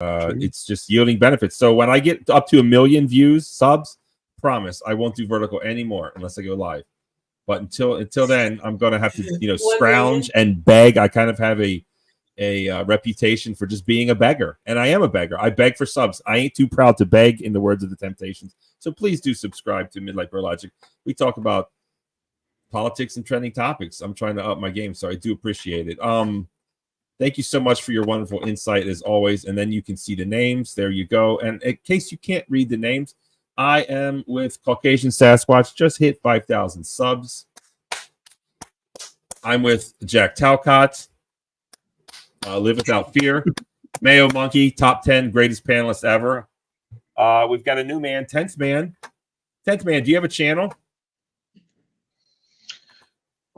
it's just yielding benefits. So when I get up to 1 million views, subs, promise I won't do vertical anymore unless I go live. But until then, I'm gonna have to scrounge and beg. I kind of have a reputation for just being a beggar, and I am a beggar. I beg for subs. I ain't too proud to beg, in the words of the Temptations. So please do subscribe to Midlight Bro Logic. We talk about politics and trending topics. I'm trying to up my game, so I do appreciate it. Thank you so much for your wonderful insight as always. And then you can see the names. There you go. And in case you can't read the names, I am with Caucasian Sasquatch. Just hit 5,000 subs. I'm with Jack Talcott. Live Without Fear. Mayo Monkey, top 10 greatest panelists ever. We've got a new man, 10th Man. 10th Man, do you have a channel?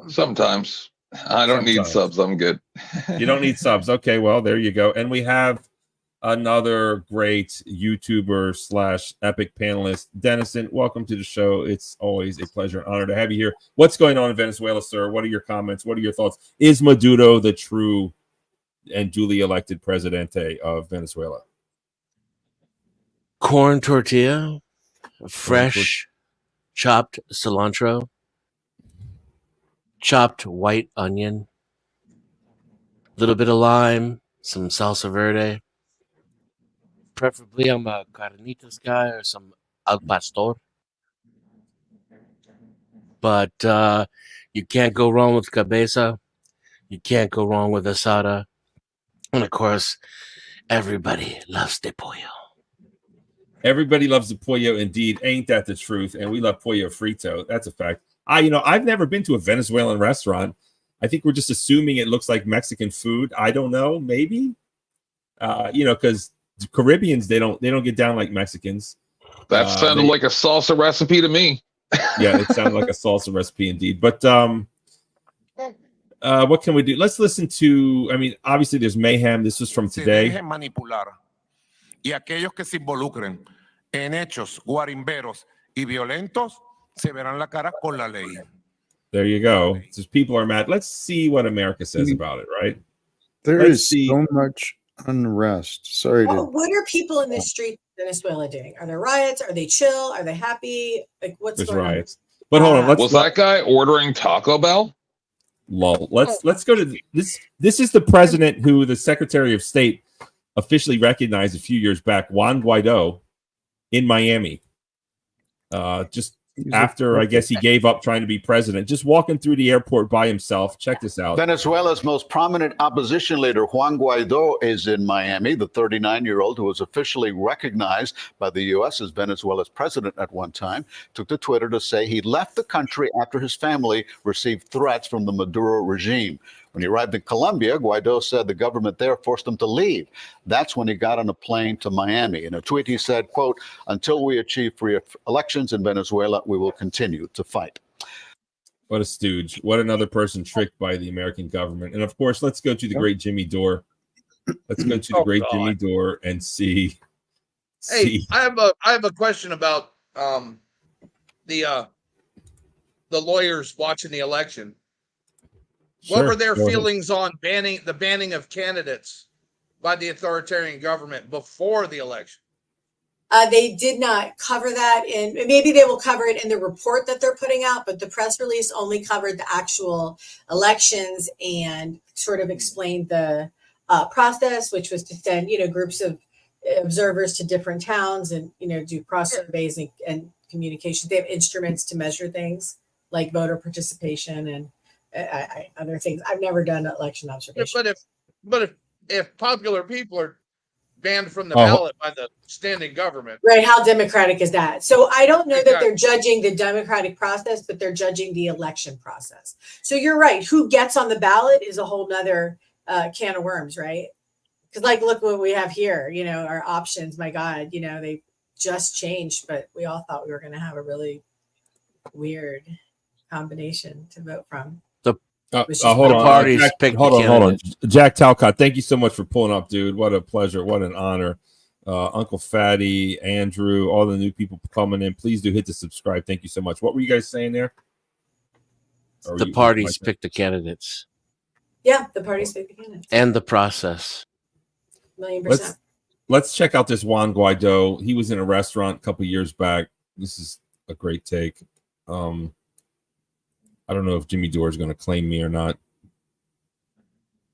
Sometimes. I don't need subs. I'm good. You don't need subs. Okay, well, there you go. And we have another great YouTuber / epic panelist, Dennison. Welcome to the show. It's always a pleasure and honor to have you here. What's going on in Venezuela, sir? What are your comments? What are your thoughts? Is Maduro the true and duly elected presidente of Venezuela? Corn tortilla, fresh chopped cilantro, chopped white onion, a little bit of lime, some salsa verde. Preferably, I'm a carnitas guy or some al pastor. But you can't go wrong with cabeza. You can't go wrong with asada. And, of course, everybody loves the pollo. Everybody loves the pollo, indeed. Ain't that the truth? And we love pollo frito. That's a fact. I've never been to a Venezuelan restaurant. I think we're just assuming it looks like Mexican food. I don't know, maybe. Because Caribbeans, they don't get down like Mexicans. That sounded like a salsa recipe to me. Yeah, it sounded like a salsa recipe indeed. But what can we do? Let's listen to, obviously there's mayhem. This was from today. Manipular y aquellos que se involucren en hechos guarimberos y violentos se verán la cara con la ley. There you go. Since people are mad, let's see what America says about it, right? Let's see. So much unrest. Sorry. What are people in the street in Venezuela doing? Are there riots? Are they chill? Are they happy? Like, what's going riots. On? But hold on. Was that guy ordering Taco Bell? Lol. Let's go to this. This is the president who the Secretary of State officially recognized a few years back, Juan Guaido, in Miami. Just after, I guess, he gave up trying to be president, just walking through the airport by himself. Check this out. Venezuela's most prominent opposition leader, Juan Guaido, is in Miami. The 39-year-old, who was officially recognized by the U.S. as Venezuela's president at one time, took to Twitter to say he left the country after his family received threats from the Maduro regime. When he arrived in Colombia, Guaido said the government there forced him to leave. That's when he got on a plane to Miami. In a tweet, he said, quote, "Until we achieve free elections in Venezuela, we will continue to fight." What a stooge. What another person tricked by the American government. And, of course, let's go to the great Jimmy Dore. Let's go to the great Jimmy Dore and see. Hey, I have a question about the lawyers watching the election. What were their feelings on the banning of candidates by the authoritarian government before the election? They did not cover that in, maybe they will cover it in the report that they're putting out, but the press release only covered the actual elections and sort of explained the process, which was to send, groups of observers to different towns and, do cross surveys and communications. They have instruments to measure things like voter participation and other things. I've never done election observation. But if popular people are banned from the ballot by the standing government, right? How democratic is that? So I don't know that they're judging the democratic process, but they're judging the election process. So you're right. Who gets on the ballot is a whole nother can of worms, right? Because look what we have here. Our options. My God, they just changed, but we all thought we were going to have a really weird combination to vote from. Hold on. Jack Talcott, thank you so much for pulling up, dude. What a pleasure. What an honor. Uncle Fatty, Andrew, all the new people coming in. Please do hit the subscribe. Thank you so much. What were you guys saying there? The parties pick the candidates. Yeah, the parties pick the candidates. And the process. 1,000,000%. let's check out this Juan Guaido. He was in a restaurant a couple years back. This is a great take. I don't know if Jimmy Dore is going to claim me or not.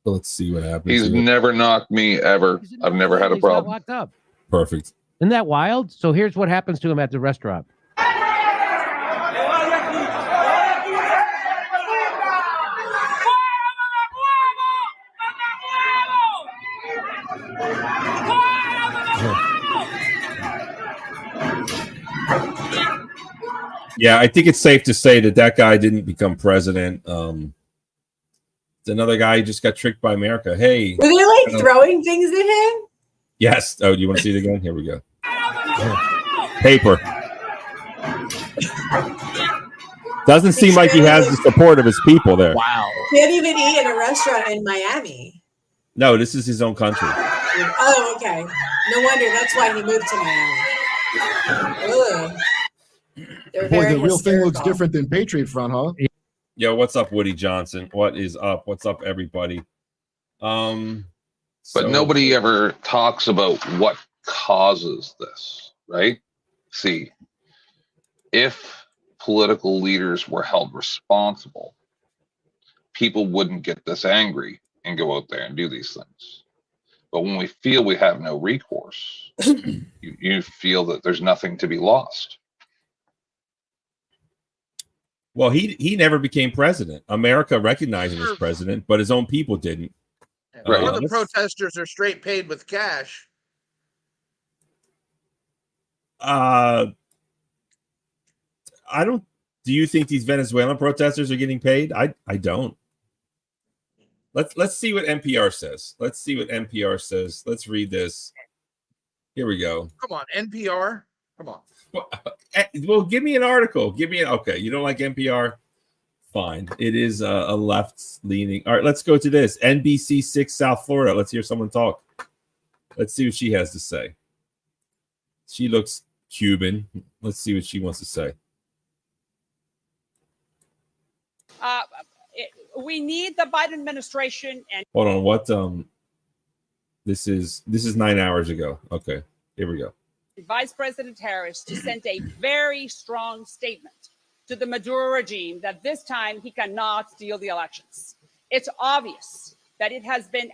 But let's see what happens. He's never knocked me ever. I've never had a problem. Locked up. Perfect. Isn't that wild? So here's what happens to him at the restaurant. Yeah, I think it's safe to say that guy didn't become president. Another guy who just got tricked by America. Hey, were they like throwing things at him? Yes. Oh, do you want to see it again? Here we go. Paper. Doesn't seem like he has the support of his people there. Wow. Can't even eat in a restaurant in Miami. No, this is his own country. Oh, okay. No wonder that's why he moved to Miami. Ugh. Boy, the real thing looks different than Patriot Front, huh? Yo, what's up, Woody Johnson? What is up? What's up, everybody? But nobody ever talks about what causes this, right? See, if political leaders were held responsible, people wouldn't get this angry and go out there and do these things. But when we feel we have no recourse, you feel that there's nothing to be lost. Well, he never became president. America recognized him as president, but his own people didn't. Right. All the protesters are straight paid with cash. I don't. Do you think these Venezuelan protesters are getting paid? I don't. Let's see what NPR says. Let's see what NPR says. Let's read this. Here we go. Come on, NPR. Come on. Well, give me an article. Give me okay. You don't like NPR? Fine. It is a left-leaning. All right, let's go to this. NBC 6 South Florida. Let's hear someone talk. Let's see what she has to say. She looks Cuban. Let's see what she wants to say. We need the Biden administration and hold on. What this is 9 hours ago. Okay, here we go. Vice President Harris to send a very strong statement to the Maduro regime that this time he cannot steal the elections. It's obvious that it has been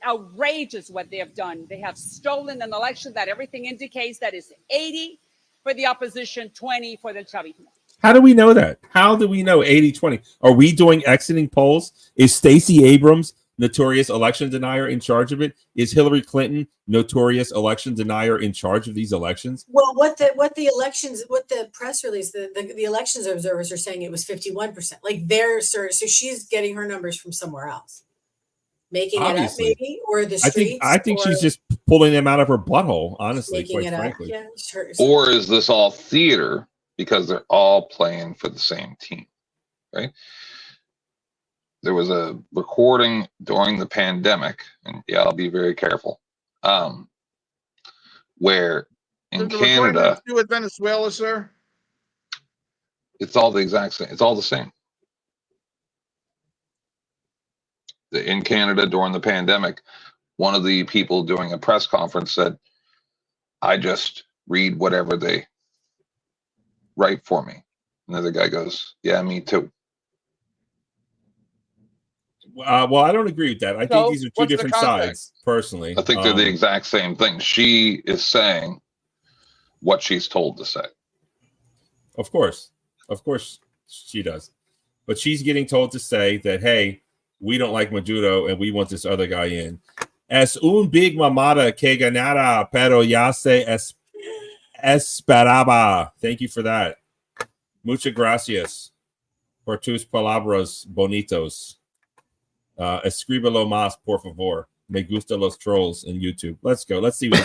outrageous what they have done. They have stolen an election that everything indicates that is 80 for the opposition, 20 for the Chavismo. How do we know that? How do we know 80-20? Are we doing exiting polls? Is Stacey Abrams, notorious election denier, in charge of it? Is Hillary Clinton, notorious election denier, in charge of these elections? Well, what the press release, the elections observers are saying it was 51%. Like so she's getting her numbers from somewhere else, making Obviously. it up maybe, or the streets. I think she's just pulling them out of her butthole. Honestly, quite frankly. Yeah, sure. Or is this all theater because they're all playing for the same team, right? There was a recording during the pandemic, and yeah, I'll be very careful, where in Canada, do with Venezuela, sir. it's all the exact same. It's all the same. In Canada during the pandemic, one of the people doing a press conference said, "I just read whatever they write for me." Another guy goes, "Yeah, me too." Well, I don't agree with that. I think these are two different sides, personally. I think they're the exact same thing. She is saying what she's told to say. Of course she does. But she's getting told to say that, hey, we don't like Maduro and we want this other guy in. Es un big mamada que ganara, pero ya se esperaba. Thank you for that. Muchas gracias por tus palabras bonitos. Escríbelo más, por favor. Me gusta los trolls in YouTube. Let's go. Let's see what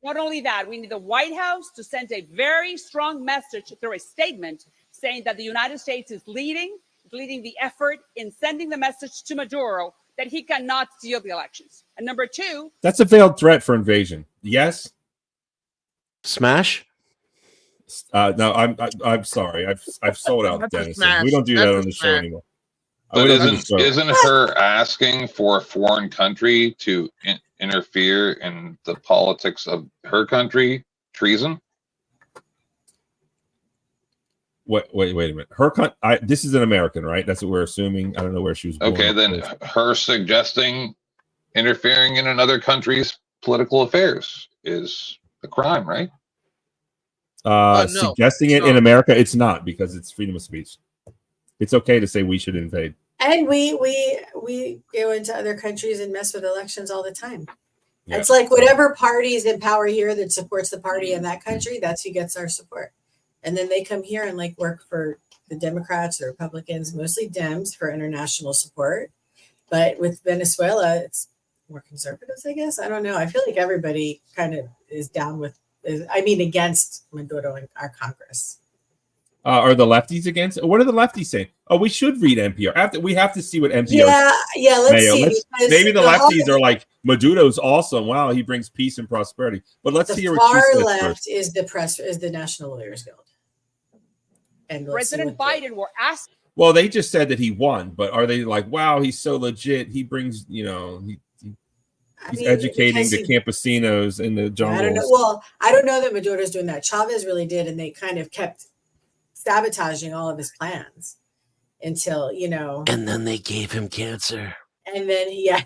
Not only that, we need the White House to send a very strong message through a statement saying that the United States is leading the effort in sending the message to Maduro that he cannot steal the elections. And number two, that's a veiled threat for invasion. Yes. Smash. No, I'm sorry. I've sold out, Dennis. We don't do that on the show anymore. But isn't her asking for a foreign country to interfere in the politics of her country treason? Wait a minute. This is an American, right? That's what we're assuming. I don't know where she was born. Okay, then her suggesting interfering in another country's political affairs is a crime, right? No, Suggesting it in America, it's not, because it's freedom of speech. It's okay to say we should invade. And we go into other countries and mess with elections all the time. Yeah. It's like whatever party is in power here that supports the party in that country, that's who gets our support. And then they come here and like work for the Democrats or Republicans, mostly Dems, for international support. But with Venezuela, it's more conservatives, I guess. I don't know. I feel like everybody kind of is down with, against Maduro in our Congress. Are the lefties against? What are the lefties saying? Oh, we should read NPR. We have to see what NPR. Yeah. Let's see. Maybe the lefties are like, Maduro's awesome. Wow, he brings peace and prosperity. But let's hear what she says. The far left first. is the National Lawyers Guild. And President Biden were asked. Well, they just said that he won, but are they like, wow, he's so legit? He brings, he's educating the campesinos in the jungles. I don't know. Well, I don't know that Maduro's doing that. Chavez really did, and they kind of kept sabotaging all of his plans until, And then they gave him cancer. And then he had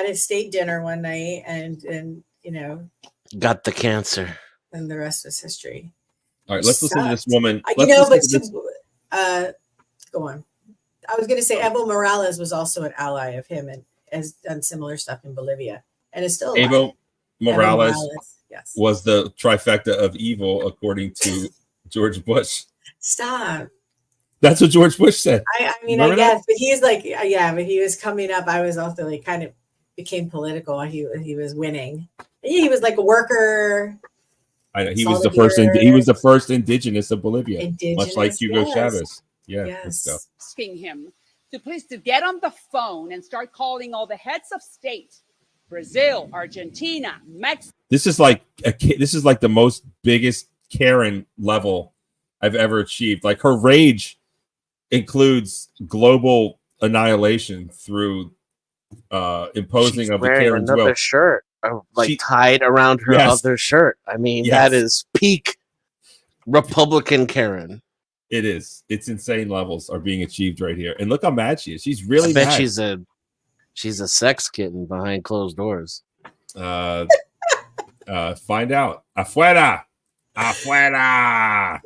his state dinner one night and got the cancer. And the rest was history. All right, let's listen to this woman. Go on. I was going to say Evo Morales was also an ally of him and has done similar stuff in Bolivia and is still alive. Evo Morales yes, was the trifecta of evil, according to George Bush. Stop. That's what George Bush said. I guess, but he's like, but he was coming up. I was also like, kind of became political. He was winning. He was like a worker. I know he was the first. He was the first indigenous of Bolivia, much like Hugo Chavez. Yeah, yes. Asking him to please to get on the phone and start calling all the heads of state, Brazil, Argentina, Mexico. This is like the most biggest Karen level I've ever achieved. Like her rage includes global annihilation through imposing of the Karen's will. Another shirt, tied around her other shirt. I mean, that is peak Republican Karen. It is. It's insane levels are being achieved right here. And look how mad she is. She's really mad. She's a sex kitten behind closed doors. Find out. Afuera.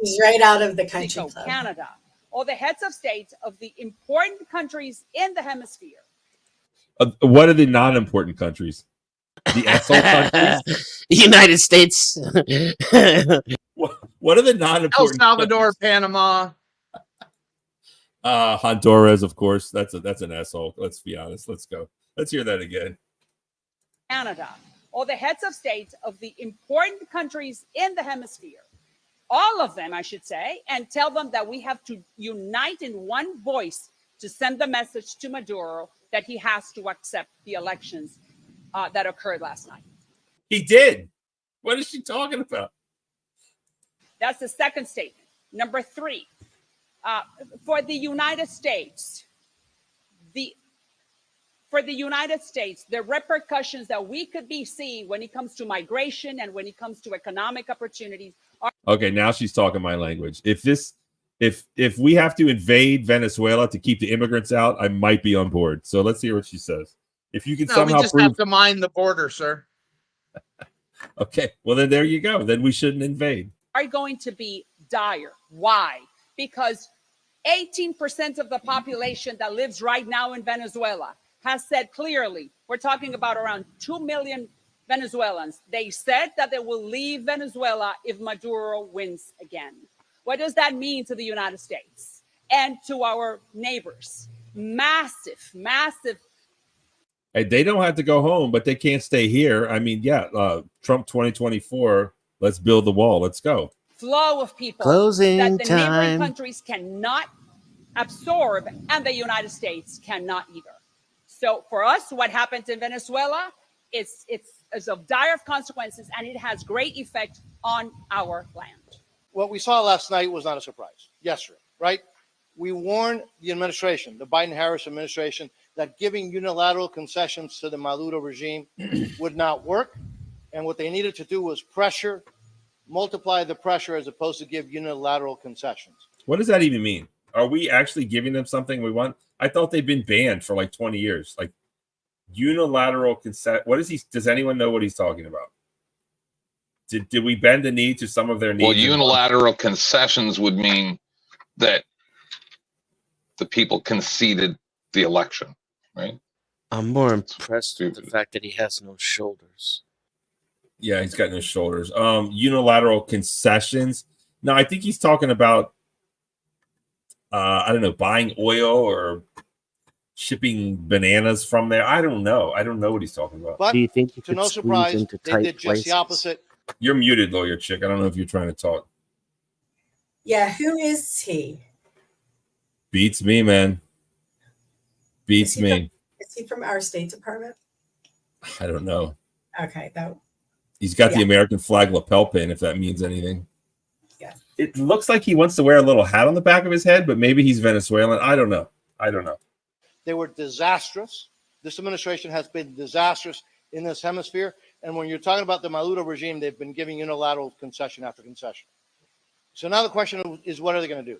He's right out of the country club. Canada, or the heads of state of the important countries in the hemisphere. What are the non-important countries? The asshole countries? United States. What are the non-important El Salvador, countries? Panama. Honduras, of course. That's an asshole. Let's be honest. Let's go. Let's hear that again. Canada, or the heads of state of the important countries in the hemisphere. All of them, I should say, and tell them that we have to unite in one voice to send the message to Maduro that he has to accept the elections that occurred last night. He did. What is she talking about? That's the second statement. Number 3, for the United States, the repercussions that we could be seeing when it comes to migration and when it comes to economic opportunities are. Okay, now she's talking my language. If we have to invade Venezuela to keep the immigrants out, I might be on board. So let's hear what she says. If you can somehow we just have to mind the border, sir. Okay, well then there you go. Then we shouldn't invade. Are going to be dire. Why? Because 18% of the population that lives right now in Venezuela has said clearly, we're talking about around 2 million Venezuelans. They said that they will leave Venezuela if Maduro wins again. What does that mean to the United States and to our neighbors? Massive. And they don't have to go home, but they can't stay here. I mean, Trump 2024. Let's build the wall. Let's go. Flow of people Closing that the time. neighboring countries cannot absorb and the United States cannot either. So for us, what happens in Venezuela, it's of dire consequences, and it has great effect on our land. What we saw last night was not a surprise. Yesterday, right? We warned the administration, the Biden-Harris administration, that giving unilateral concessions to the Maduro regime would not work. And what they needed to do was pressure, multiply the pressure as opposed to give unilateral concessions. What does that even mean? Are we actually giving them something we want? I thought they've been banned for like 20 years. Like unilateral consent. What is he? Does anyone know what he's talking about? Did we bend the knee to some of their needs? Well, unilateral concessions would mean that the people conceded the election, right? I'm more impressed with the fact that he has no shoulders. Yeah, he's got no shoulders. Unilateral concessions. No, I think he's talking about I don't know, buying oil or shipping bananas from there. I don't know. I don't know what he's talking about. But do you think you to no surprise, they did just the opposite. You're muted, lawyer chick. I don't know if you're trying to talk. Yeah, who is he? Beats me, man. Beats me. Is he from our State Department? I don't know. Okay, he's got the American flag lapel pin, if that means anything. Yeah. It looks like he wants to wear a little hat on the back of his head, but maybe he's Venezuelan. I don't know. They were disastrous. This administration has been disastrous in this hemisphere. And when you're talking about the Maduro regime, they've been giving unilateral concession after concession. So now the question is, what are they going to do?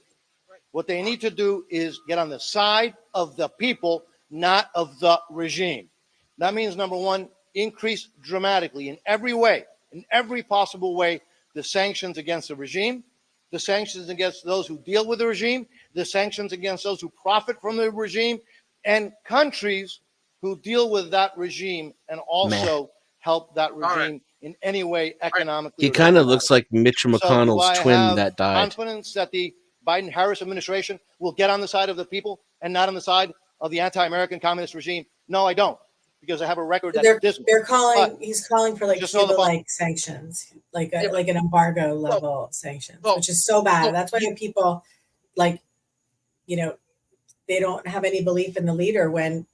What they need to do is get on the side of the people, not of the regime. That means, number one, increase dramatically in every way, in every possible way, the sanctions against the regime, the sanctions against those who deal with the regime, the sanctions against those who profit from the regime, and countries who deal with that regime and also help that regime in any way economically. He kind of looks like Mitch McConnell's twin that died. Confidence that the Biden-Harris administration will get on the side of the people and not on the side of the anti-American communist regime? No, I don't, because I have a record that they're calling. He's calling for like Cuba-like sanctions, like an embargo level sanctions, which is so bad. That's why people they don't have any belief in the leader when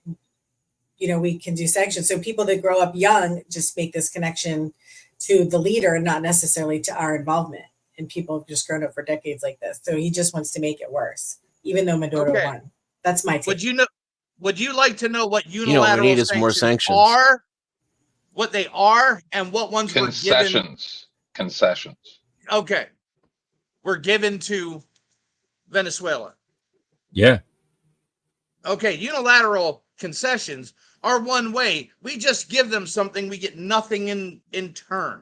we can do sanctions. So people that grow up young just make this connection to the leader and not necessarily to our involvement. And people have just grown up for decades like this. So he just wants to make it worse, even though Maduro won. That's my take. Would you like to know what unilateral we need is more sanctions are, what they are, and what ones were given? Concessions. Okay. Were given to Venezuela. Yeah. Okay, unilateral concessions are one way. We just give them something, we get nothing in turn.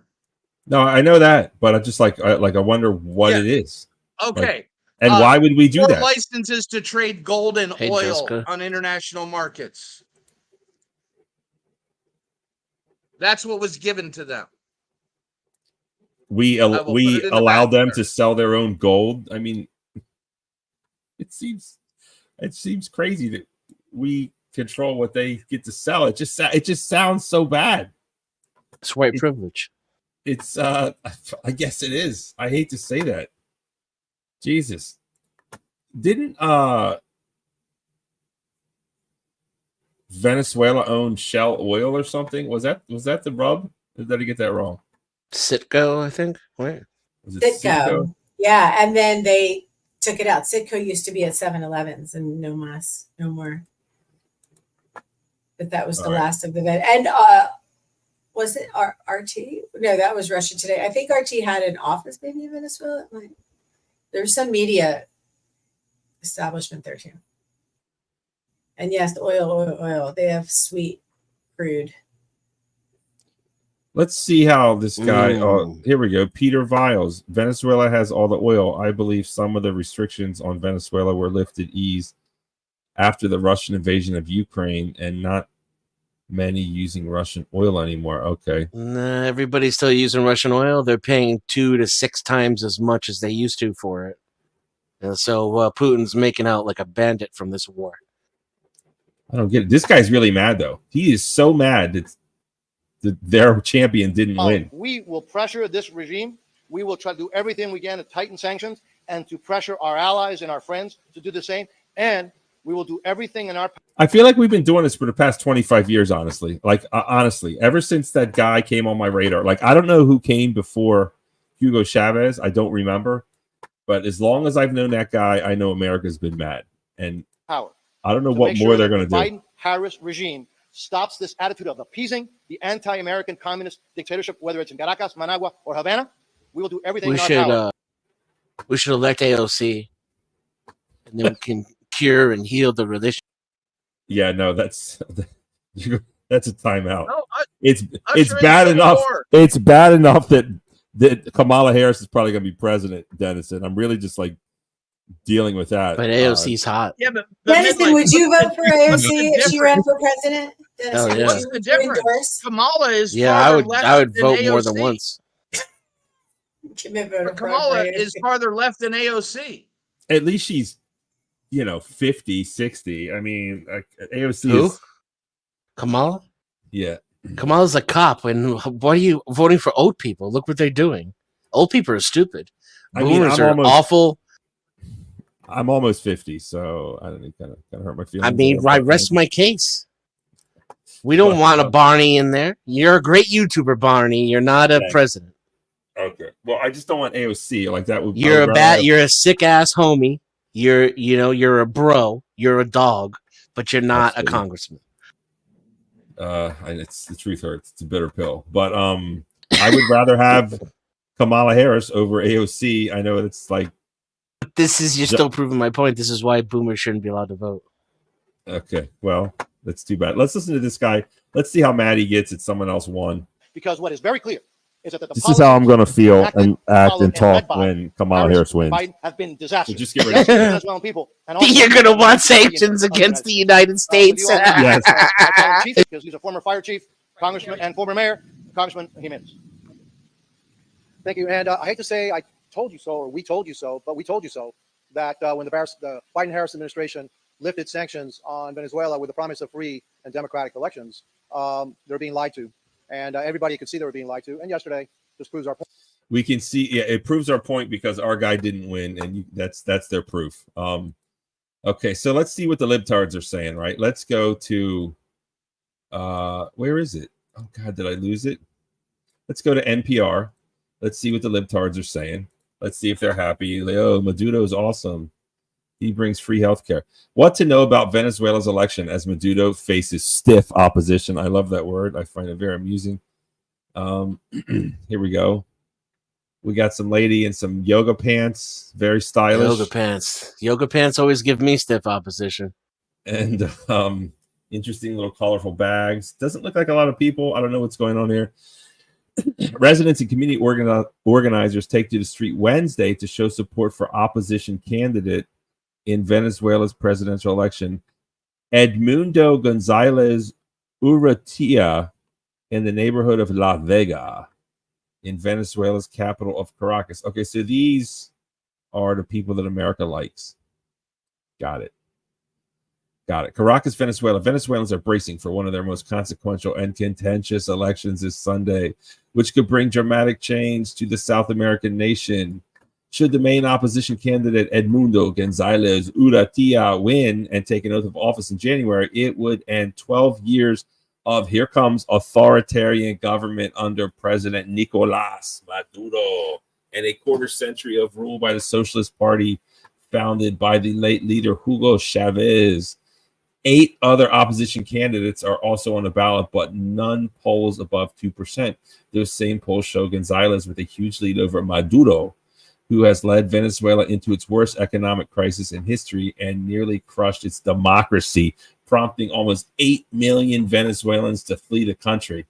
No, I know that, but I just I wonder what it is. Okay. And why would we do that? Licenses to trade gold and oil on international markets. That's what was given to them. We allowed them to sell their own gold. I mean, it seems crazy that we control what they get to sell. It just sounds so bad. It's white privilege. It's I guess it is. I hate to say that. Jesus. Didn't Venezuela own Shell Oil or something? Was that the rub? Or did I get that wrong? Citgo, I think. Wait. Was it Citgo? Yeah, and then they took it out. Citgo used to be at 7-Elevens and no more. But that was the last of the and was it RT? No, that was Russia Today. I think RT had an office maybe in Venezuela. There's some media establishment there too. And yes, oil. They have sweet crude. Let's see how this guy. Here we go. Peter Viles. Venezuela has all the oil. I believe some of the restrictions on Venezuela were eased after the Russian invasion of Ukraine, and not many using Russian oil anymore. Okay. Nah, everybody's still using Russian oil. They're paying 2 to 6 times as much as they used to for it. And so Putin's making out like a bandit from this war. I don't get it. This guy's really mad, though. He is so mad that their champion didn't win. We will pressure this regime. We will try to do everything we can to tighten sanctions and to pressure our allies and our friends to do the same. And we will do everything in our power. I feel like we've been doing this for the past 25 years, honestly. Honestly, ever since that guy came on my radar. I don't know who came before Hugo Chavez. I don't remember. But as long as I've known that guy, I know America's been mad. And power. I don't know what more they're going to do. Biden Harris regime stops this attitude of appeasing the anti-American communist dictatorship, whether it's in Caracas, Managua, or Havana, we will do everything in our power. We should elect AOC, and then we can cure and heal the religion. Yeah, no, that's a timeout. No, It's bad enough. It's bad enough that Kamala Harris is probably going to be president, Dennison. I'm really just like dealing with that. But AOC's hot. Yeah, but Dennison, would you vote for AOC if she ran for president? Dennison, yeah. What's the difference? Kamala is I would vote more than once. But Kamala is farther left than AOC. At least she's 50, 60. I mean, AOC Who? is Kamala? Yeah. Kamala's a cop. And why are you voting for old people? Look what they're doing. Old people are stupid. Boomers are awful. I'm almost 50, so I don't know, kind of hurt my feelings. I mean, I rest my case. We don't want a Barney in there. You're a great YouTuber, Barney. You're not a president. Okay. Well, I just don't want AOC like that. You're a sick ass homie. You're a bro. You're a dog, but you're not a congressman. And it's the truth hurts. It's a bitter pill. But I would rather have Kamala Harris over AOC. I know it's like. You're still proving my point. This is why boomers shouldn't be allowed to vote. Okay, well, that's too bad. Let's listen to this guy. Let's see how mad he gets that someone else won. Because what is very clear is that this is how I'm going to feel and act and talk when Kamala Harris wins. Biden have been disastrous. So just get rid of Venezuelan people. And also you're going to want sanctions against the United States. Yes. Chief, because he's a former fire chief, congressman, and former mayor, Congressman Jimenez. Thank you. And I hate to say I told you so, or we told you so, but we told you so, that when the Biden-Harris administration lifted sanctions on Venezuela with the promise of free and democratic elections, they're being lied to. And everybody could see they were being lied to. And yesterday, this proves our point. We can see, it proves our point because our guy didn't win, and that's their proof. Okay, so let's see what the libtards are saying, right? Let's go to, where is it? Oh, God, did I lose it? Let's go to NPR. Let's see what the libtards are saying. Let's see if they're happy. Like, oh, Maduro is awesome. He brings free healthcare. What to know about Venezuela's election as Maduro faces stiff opposition. I love that word. I find it very amusing. Here we go. We got some lady in some yoga pants. Very stylish. Yoga pants. Yoga pants always give me stiff opposition. And interesting little colorful bags. Doesn't look like a lot of people. I don't know what's going on here. Residents and community organizers take to the street Wednesday to show support for opposition candidate in Venezuela's presidential election, Edmundo Gonzalez Urrutia, in the neighborhood of La Vega in Venezuela's capital of Caracas. Okay, so these are the people that America likes. Got it. Caracas, Venezuela. Venezuelans are bracing for one of their most consequential and contentious elections this Sunday, which could bring dramatic change to the South American nation. Should the main opposition candidate Edmundo Gonzalez Urrutia win and take an oath of office in January, it would end 12 years of, here comes, authoritarian government under President Nicolas Maduro and a quarter century of rule by the Socialist Party founded by the late leader Hugo Chavez. 8 other opposition candidates are also on the ballot, but none polls above 2%. Those same polls show Gonzalez with a huge lead over Maduro, who has led Venezuela into its worst economic crisis in history and nearly crushed its democracy, prompting almost 8 million Venezuelans to flee the country.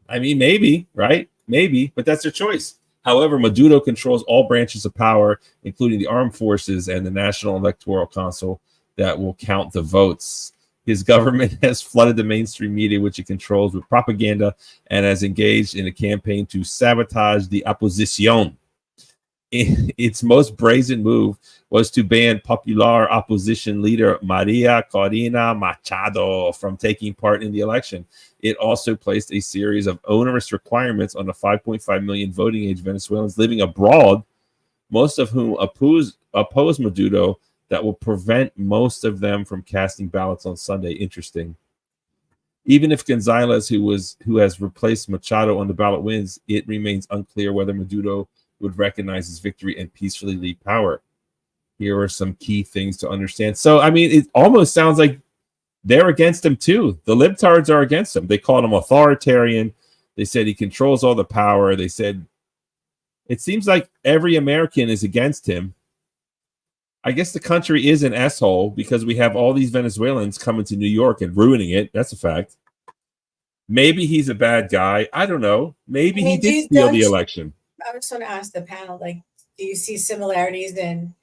I mean, maybe, right? Maybe, but that's their choice. However, Maduro controls all branches of power, including the armed forces and the National Electoral Council that will count the votes. His government has flooded the mainstream media, which it controls, with propaganda and has engaged in a campaign to sabotage the opposition. Its most brazen move was to ban popular opposition leader Maria Corina Machado from taking part in the election. It also placed a series of onerous requirements on the 5.5 million voting age Venezuelans living abroad, most of whom oppose Maduro, that will prevent most of them from casting ballots on Sunday. Interesting. Even if Gonzalez, who has replaced Machado on the ballot, wins, it remains unclear whether Maduro would recognize his victory and peacefully leave power. Here are some key things to understand. So, I mean, it almost sounds like they're against him too. The libtards are against him. They called him authoritarian. They said he controls all the power. They said it seems like every American is against him. I guess the country is an asshole because we have all these Venezuelans coming to New York and ruining it. That's a fact. Maybe he's a bad guy. I don't know. Maybe he did steal the election. I just want to ask the panel, like, do you see similarities in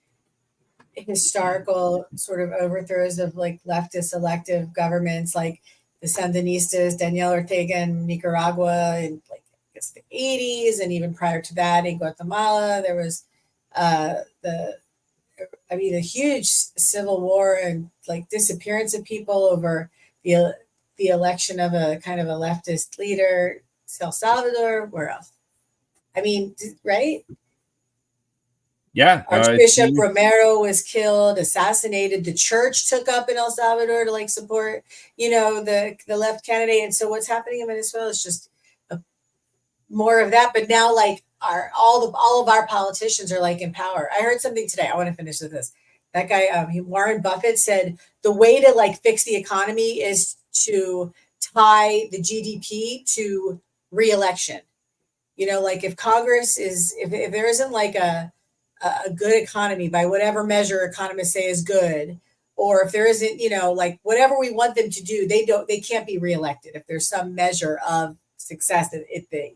historical sort of overthrows of like leftist elective governments, like the Sandinistas, Daniel Ortega in Nicaragua in like I guess the 80s, and even prior to that in Guatemala, there was a huge civil war and like disappearance of people over the election of a kind of a leftist leader. El Salvador, where else? I mean, right? Yeah. Archbishop Romero was killed, assassinated. The church took up in El Salvador to like support, the left candidate. And so what's happening in Venezuela is just more of that. But now, like, all of our politicians are like in power. I heard something today. I want to finish with this. That guy, Warren Buffett, said the way to like fix the economy is to tie the GDP to re-election. Like if Congress is, if there isn't like a good economy by whatever measure economists say is good, or if there isn't, like whatever we want them to do, they can't be reelected if there's some measure of success at the,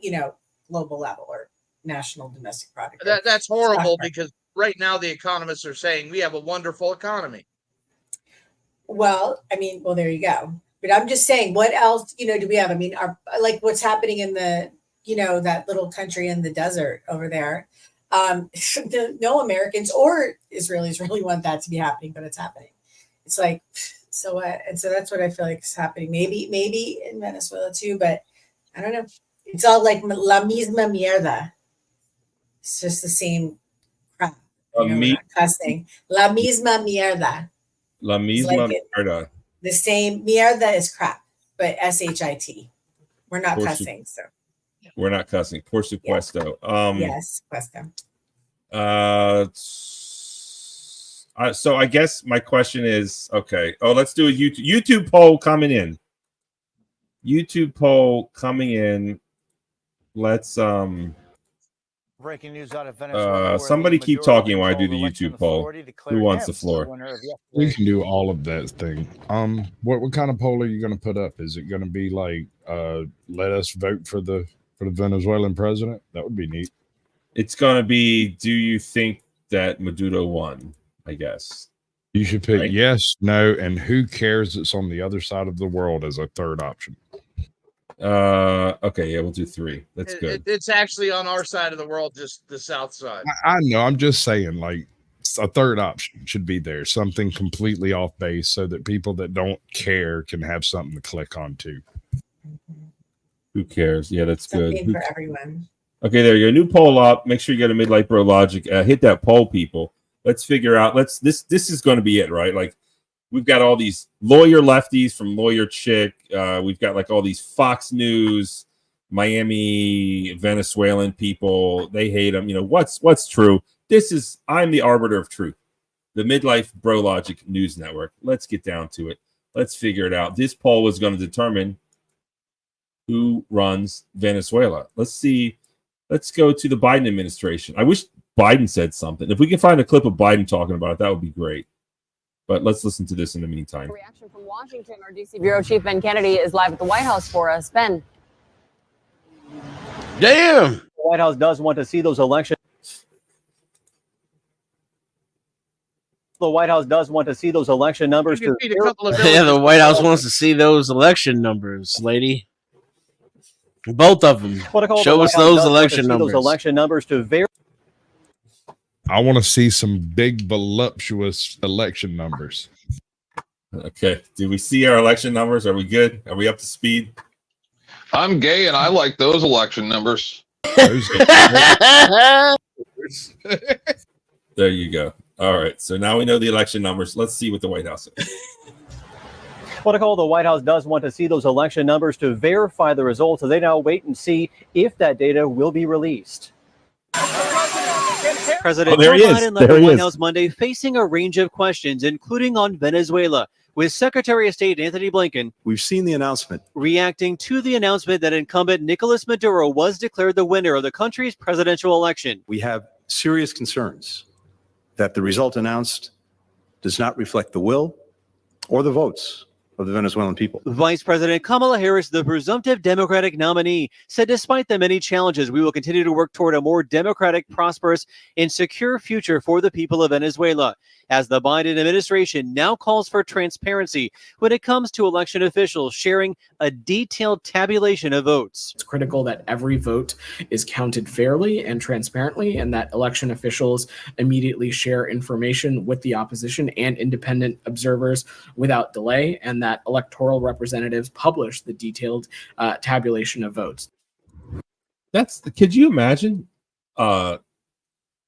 global level or national domestic product. That's horrible because right now the economists are saying we have a wonderful economy. Well, there you go. But I'm just saying, what else, do we have? Like what's happening in the, that little country in the desert over there. No Americans or Israelis really want that to be happening, but it's happening. It's like, so what? And so that's what I feel like is happening. Maybe in Venezuela too, but I don't know. It's all like la misma mierda. It's just the same crap. We're not cussing. La misma mierda. La misma mierda. The same mierda is crap, but SHIT. We're not cussing, so. We're not cussing. Por supuesto. Yes, puesto. So I guess my question is, okay. Oh, let's do a YouTube poll coming in. YouTube poll coming in. Let's breaking news out of Venezuela. Somebody keep talking while I do the YouTube poll. Who wants the floor? We can do all of that thing. What kind of poll are you going to put up? Is it going to be like let us vote for the Venezuelan president? That would be neat. It's going to be, do you think that Maduro won? I guess. You should pick yes, no, and who cares it's on the other side of the world as a third option. Okay, yeah, we'll do 3. That's good. It's actually on our side of the world, just the south side. I know. I'm just saying, like, a third option should be there. Something completely off base so that people that don't care can have something to click on too. Who cares? Yeah, that's something good. For everyone. Okay, there you go. New poll up. Make sure you get a Midlife Bro Logic. Hit that poll, people. Let's figure out. This is going to be it, right? Like, we've got all these lawyer lefties from Lawyer Chick. We've got like all these Fox News, Miami, Venezuelan people. They hate them. What's true? I'm the arbiter of truth. The Midlife Bro Logic News Network. Let's get down to it. Let's figure it out. This poll is going to determine who runs Venezuela. Let's see. Let's go to the Biden administration. I wish Biden said something. If we can find a clip of Biden talking about it, that would be great. But let's listen to this in the meantime. Reaction from Washington. Our DC Bureau Chief Ben Kennedy is live at the White House for us. Ben. Damn. The White House does want to see those elections. The White House does want to see those election numbers. Yeah, the White House wants to see those election numbers, lady. Both of them. Show us those election numbers. Those election numbers to verify. I want to see some big, voluptuous election numbers. Okay. Did we see our election numbers? Are we good? Are we up to speed? I'm gay and I like those election numbers. There you go. All right. So now we know the election numbers. Let's see what the White House is. The White House does want to see those election numbers to verify the results. So they now wait and see if that data will be released. President Joe Biden left the White House Monday facing a range of questions, including on Venezuela, with Secretary of State Anthony Blinken. We've seen the announcement. Reacting to the announcement that incumbent Nicolas Maduro was declared the winner of the country's presidential election. We have serious concerns that the result announced does not reflect the will or the votes of the Venezuelan people. Vice President Kamala Harris, the presumptive Democratic nominee, said despite the many challenges, we will continue to work toward a more democratic, prosperous, and secure future for the people of Venezuela, as the Biden administration now calls for transparency when it comes to election officials sharing a detailed tabulation of votes. It's critical that every vote is counted fairly and transparently, and that election officials immediately share information with the opposition and independent observers without delay, and that electoral representatives publish the detailed tabulation of votes. Could you imagine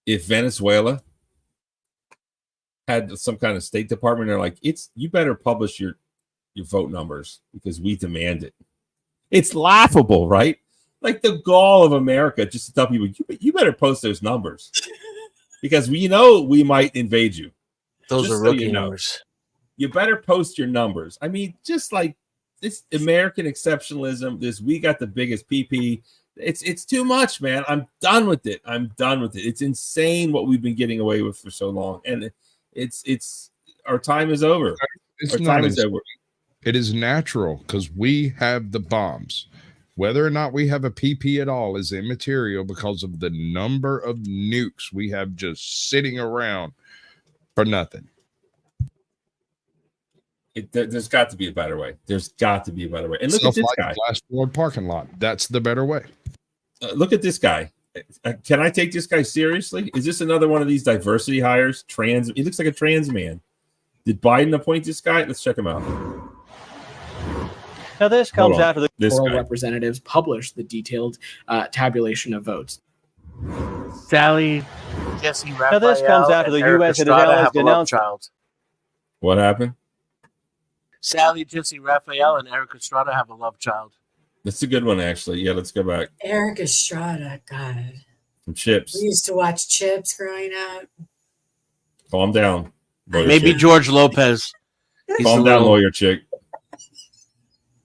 if Venezuela had some kind of State Department? They're like, you better publish your vote numbers because we demand it. It's laughable, right? Like the gall of America just to tell people, you better post those numbers because we know we might invade you. Those just are rookie numbers. You better post your numbers. I mean, just like this American exceptionalism, this we got the biggest PP. It's too much, man. I'm done with it. It's insane what we've been getting away with for so long. And it's our time is over. Our time is over. It is natural because we have the bombs. Whether or not we have a PP at all is immaterial because of the number of nukes we have just sitting around for nothing. There's got to be a better way. And look at this guy. Last Ford parking lot. That's the better way. Look at this guy. Can I take this guy seriously? Is this another one of these diversity hires? He looks like a trans man. Did Biden appoint this guy? Let's check him out. Now this comes after the electoral representatives publish the detailed tabulation of votes. Sally, Jesse Raphael, now this comes after the U.S. and its allies denounced. What happened? Sally, Jesse Raphael, and Eric Estrada have a love child. That's a good one, actually. Yeah, let's go back. Eric Estrada, God. Some Chips. We used to watch Chips growing up. Calm down. Maybe chick. George Lopez. Calm down, lawyer chick.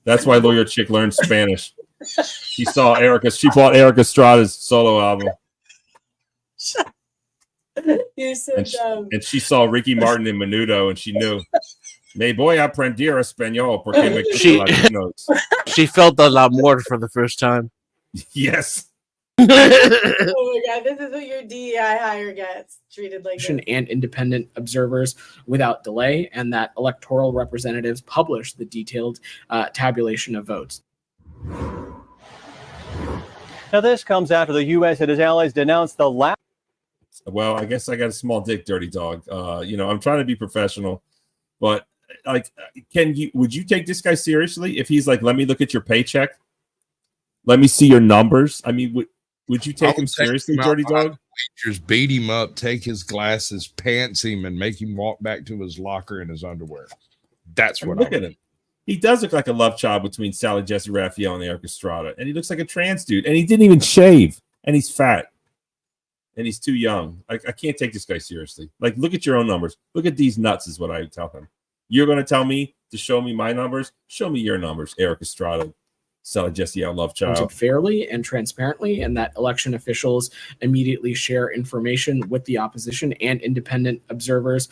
That's why lawyer chick learned Spanish. She bought Eric Estrada's solo album. You're so dumb. And she saw Ricky Martin in Menudo, and she knew. Me voy a aprender español porque me gustan latinos. She felt a lot more for the first time. Yes. Oh my God, this is what your DEI hire gets treated like. And independent observers without delay, and that electoral representatives publish the detailed tabulation of votes. Now this comes after the U.S. and its allies denounced the last. Well, I guess I got a small dick, dirty dog. I'm trying to be professional, but like, would you take this guy seriously if he's like, let me look at your paycheck, let me see your numbers? I mean, would you take him seriously, dirty dog? Just beat him up, take his glasses, pants him, and make him walk back to his locker in his underwear. That's what. Look at him. He does look like a love child between Sally Jesse Raphael and Eric Estrada, and he looks like a trans dude, and he didn't even shave, and he's fat, and he's too young. I can't take this guy seriously. Like, look at your own numbers. Look at these nuts, is what I would tell him. You're going to tell me to show me my numbers? Show me your numbers, Eric Estrada. Sally Jesse out love child. Fairly and transparently, and that election officials immediately share information with the opposition and independent observers.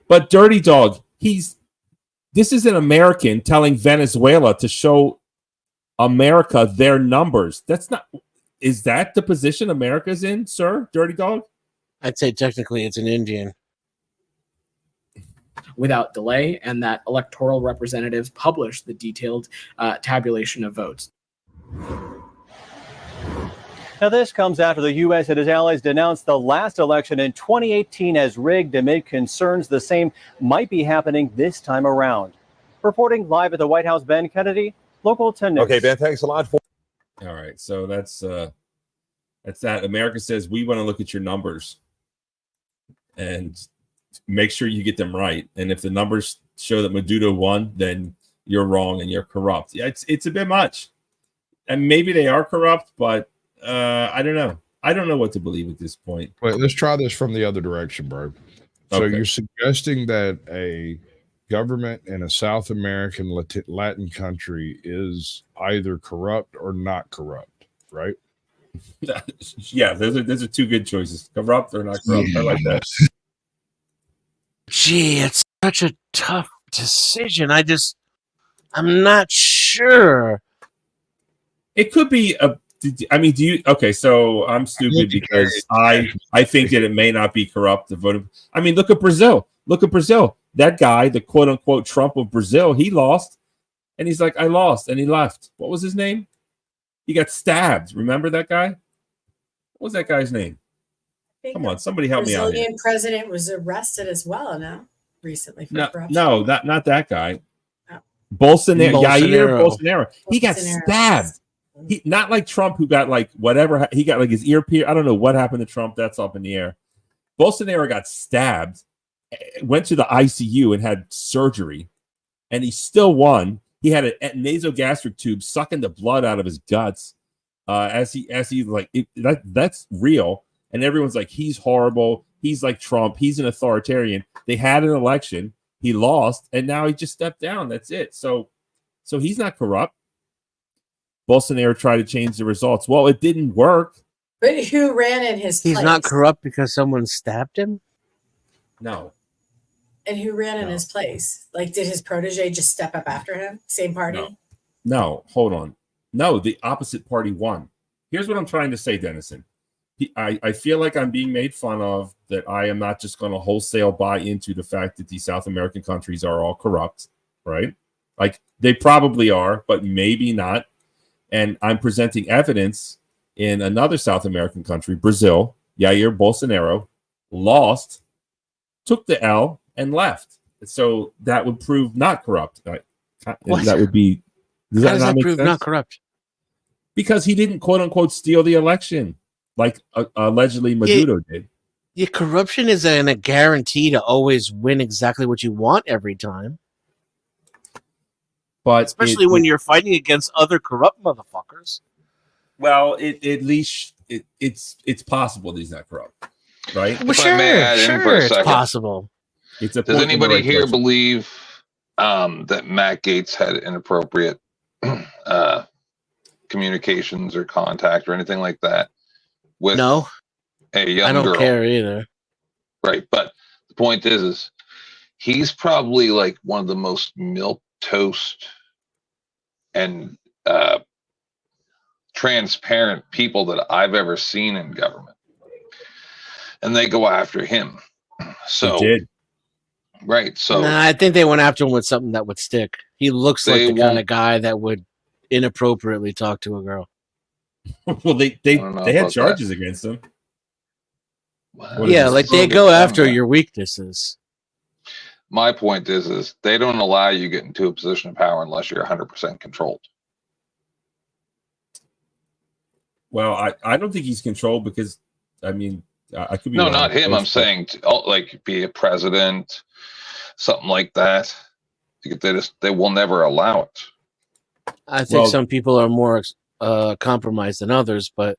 But dirty dog, this is an American telling Venezuela to show America their numbers. Is that the position America's in, sir, dirty dog? I'd say technically it's an Indian. Without delay, and that electoral representatives publish the detailed tabulation of votes. Now this comes after the U.S. and its allies denounced the last election in 2018 as rigged amid concerns the same might be happening this time around. Reporting live at the White House, Ben Kennedy, Local 10 News. Okay, Ben, thanks a lot for. All right, so that's that. America says we want to look at your numbers and make sure you get them right. And if the numbers show that Maduro won, then you're wrong and you're corrupt. Yeah, it's a bit much. And maybe they are corrupt, but I don't know. I don't know what to believe at this point. Wait, let's try this from the other direction, bro. So you're suggesting that a government in a South American Latin country is either corrupt or not corrupt, right? Yeah, those are two good choices. Corrupt or not corrupt. I like that. Gee, it's such a tough decision. I'm not sure. It could be I mean, do you? Okay, so I'm stupid because I think that it may not be corrupt. The vote. I mean, look at Brazil. Look at Brazil. That guy, the quote unquote Trump of Brazil, he lost, and he's like, I lost, and he left. What was his name? He got stabbed. Remember that guy? What was that guy's name? Come on, somebody help me out. Brazilian president was arrested as well. No, recently for corruption. No, not that guy. Oh. Bolsonaro. Jair Bolsonaro. He got stabbed. He not like Trump, who got like whatever. He got like his ear pierced. I don't know what happened to Trump. That's up in the air. Bolsonaro got stabbed, went to the ICU and had surgery, and he still won. He had a nasogastric tube sucking the blood out of his guts as he like that's real. And everyone's like, he's horrible. He's like Trump. He's an authoritarian. They had an election. He lost, and now he just stepped down. That's it. So he's not corrupt. Bolsonaro tried to change the results. Well, it didn't work. But who ran in his place? He's not corrupt because someone stabbed him? No. And who ran in his place? Like, did his protege just step up after him? Same party? No, hold on. No, the opposite party won. Here's what I'm trying to say, Dennison. I feel like I'm being made fun of, that I am not just going to wholesale buy into the fact that these South American countries are all corrupt, right? Like, they probably are, but maybe not. And I'm presenting evidence in another South American country, Brazil. Jair Bolsonaro lost, took the L, and left. So that would prove not corrupt. That would be. How does that prove not corrupt? Because he didn't, quote unquote, steal the election like allegedly Maduro did. Yeah, corruption isn't a guarantee to always win exactly what you want every time. But especially when you're fighting against other corrupt motherfuckers. Well, at least it's possible that he's not corrupt, right? Well, sure, it's possible. Does anybody here believe that Matt Gaetz had inappropriate communications or contact or anything like that with a young girl? I don't care either. Right, but the point is he's probably like one of the most milquetoast and transparent people that I've ever seen in government, and they go after him. So, right. So, I think they went after him with something that would stick. He looks like the kind of guy that would inappropriately talk to a girl. Well, they had charges against him. Yeah, like they go after your weaknesses. My point is they don't allow you to get into a position of power unless you're 100% controlled. Well, I don't think he's controlled because, I mean, I could be wrong. Not him. I'm saying like be a president, something like that. They will never allow it. I think some people are more compromised than others, but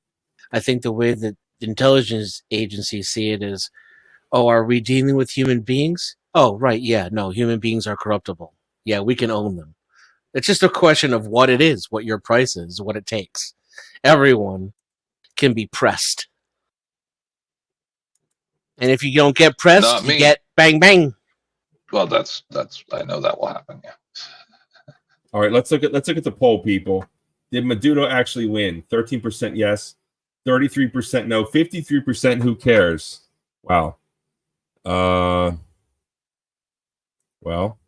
I think the way that intelligence agencies see it is, are we dealing with human beings? Oh, right. Yeah, no, human beings are corruptible. Yeah, we can own them. It's just a question of what it is, what your price is, what it takes. Everyone can be pressed. And if you don't get pressed, you get bang, bang. Well, that's I know that will happen. Yeah. All right, let's look at the poll, people. Did Maduro actually win? 13% yes, 33% no, 53% who cares. Wow. Well,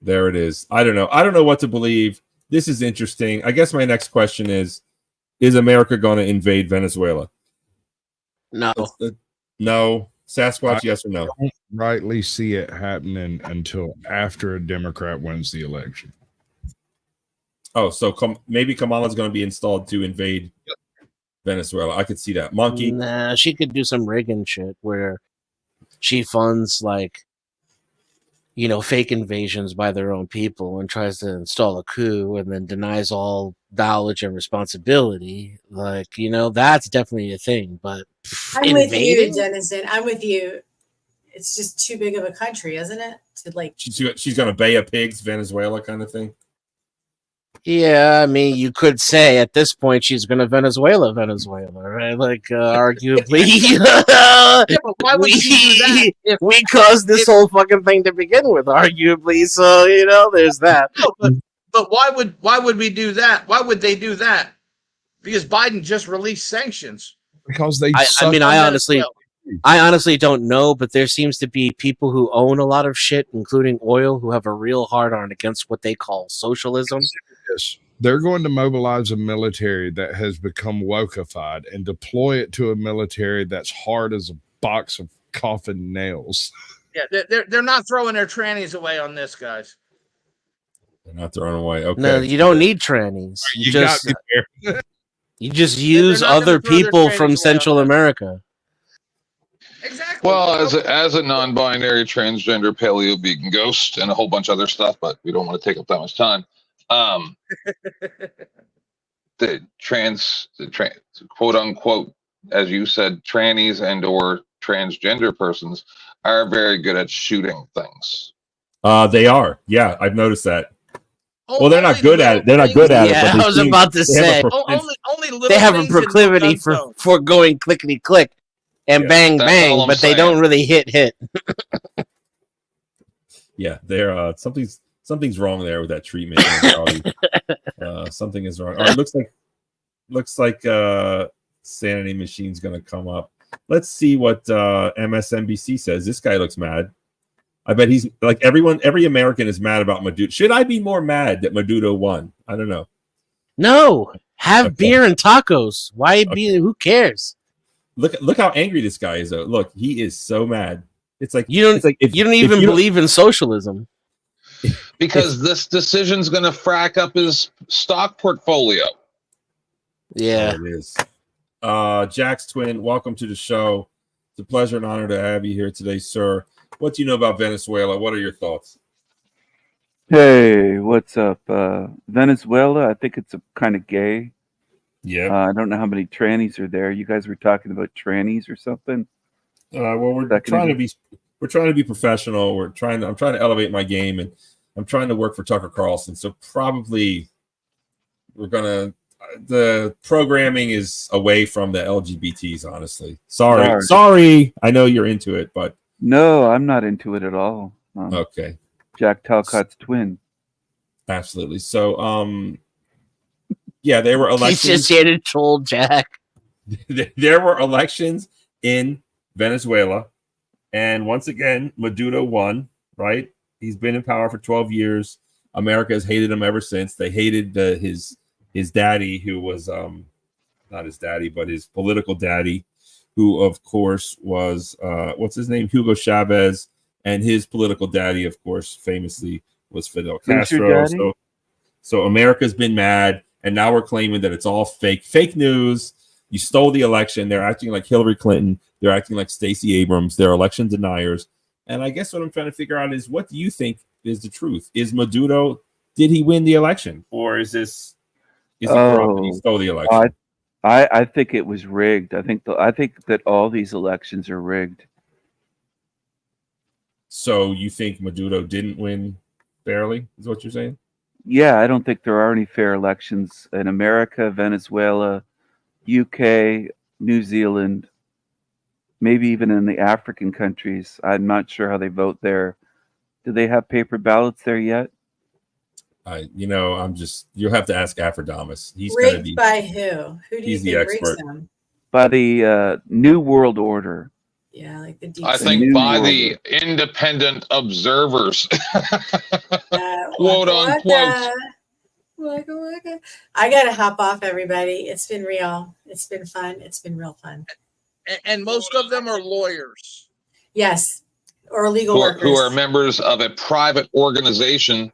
there it is. I don't know what to believe. This is interesting. I guess my next question is America going to invade Venezuela? No. No. Sasquatch, yes or no? I don't rightly see it happening until after a Democrat wins the election. Oh, so maybe Kamala's going to be installed to invade Venezuela. I could see that. Monkey? Nah, she could do some Reagan shit where she funds fake invasions by their own people and tries to install a coup and then denies all knowledge and responsibility. That's definitely a thing. But I'm with you, Dennison. I'm with you. it's just too big of a country, isn't it? To like she's gonna Bay of Pigs, Venezuela kind of thing. Yeah, I mean, you could say at this point she's going to Venezuela, right? Like, arguably, Yeah, but why would she do that? If, we caused this whole fucking thing to begin with, arguably. So there's that. No, but why would we do that? Why would they do that? Because Biden just released sanctions. Because they. I honestly don't know, but there seems to be people who own a lot of shit, including oil, who have a real hard on against what they call socialism. Yes. They're going to mobilize a military that has become wokeified and deploy it to a military that's hard as a box of coffin nails. Yeah, they're not throwing their trannies away on this, guys. They're not throwing away. Okay. No, you don't need trannies. You just got me there. You just use other people from Central America. Exactly. Well, as a non-binary, transgender, paleo, vegan, ghost, and a whole bunch of other stuff, but we don't want to take up that much time. The quote unquote, as you said, trannies and or transgender persons are very good at shooting things. They are. Yeah, I've noticed that. Well, they're not good at it. They're not good at it. Yeah, I was about to say. They have a proclivity for going clickety click and bang bang, but they don't really hit. Yeah, they're something's wrong there with that treatment. Something is wrong. All right, looks like Sanity Machine's gonna come up. Let's see what MSNBC says. This guy looks mad. I bet he's like every American is mad about Maduro. Should I be more mad that Maduro won? I don't know. No, have beer and tacos. Why be? Who cares? Look how angry this guy is though. Look, he is so mad. It's like you don't even believe in socialism. Because this decision's going to frack up his stock portfolio. Yeah, it is. Jack's twin, welcome to the show. It's a pleasure and honor to have you here today, sir. What do you know about Venezuela? What are your thoughts? Hey, what's up? Venezuela, I think it's a kind of gay. Yeah. I don't know how many trannies are there. You guys were talking about trannies or something? Well, we're trying to be professional. I'm trying to elevate my game, and I'm trying to work for Tucker Carlson. So probably the programming is away from the LGBTs, honestly. Sorry. I know you're into it, but no, I'm not into it at all. Okay. Jack Talcott's twin. Absolutely. So, yeah, there were elections. He's just here to troll Jack. There were elections in Venezuela, and once again, Maduro won. Right? He's been in power for 12 years. America has hated him ever since. They hated his daddy, who was not his daddy, but his political daddy, who of course was what's his name, Hugo Chavez, and his political daddy, of course, famously was Fidel Castro. So America's been mad. And now we're claiming that it's all fake news. You stole the election. They're acting like Hillary Clinton. They're acting like Stacey Abrams. They're election deniers. And I guess what I'm trying to figure out is, what do you think is the truth? Is Maduro, did he win the election? Or is he corrupt and he stole the election? I think it was rigged. I think that all these elections are rigged. So you think Maduro didn't win fairly, is what you're saying? Yeah, I don't think there are any fair elections in America, Venezuela, UK, New Zealand, maybe even in the African countries. I'm not sure how they vote there. Do they have paper ballots there yet? You'll have to ask Afrodamus. He's rigged by who? Who do you think the expert. rigs them? By the New World Order. Yeah, like the I think by the independent observers, quote unquote. Waka. I gotta hop off, everybody. It's been real. It's been fun. It's been real fun. And most of them are lawyers. Yes, or legal workers who are members of a private organization.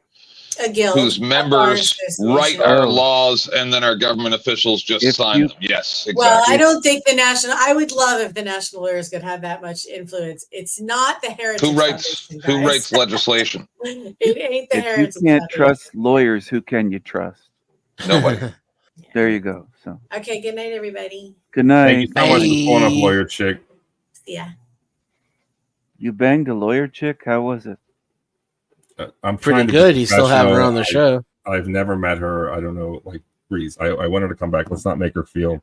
A guild, whose members write our laws, and then our government officials just sign them. Yes, exactly. Well, I don't think I would love if the national lawyers could have that much influence. It's not the Heritage Foundation, who writes legislation? It ain't the Heritage. If you can't trust lawyers, who can you trust? Nobody. There you go. So okay, good night, everybody. Good night. Thank you so much for pulling up, lawyer chick. Yeah. You banged a lawyer chick? How was it? I'm pretty good. He's still having her on the show. I've never met her. I don't know, like Breeze. I want her to come back. Let's not make her feel,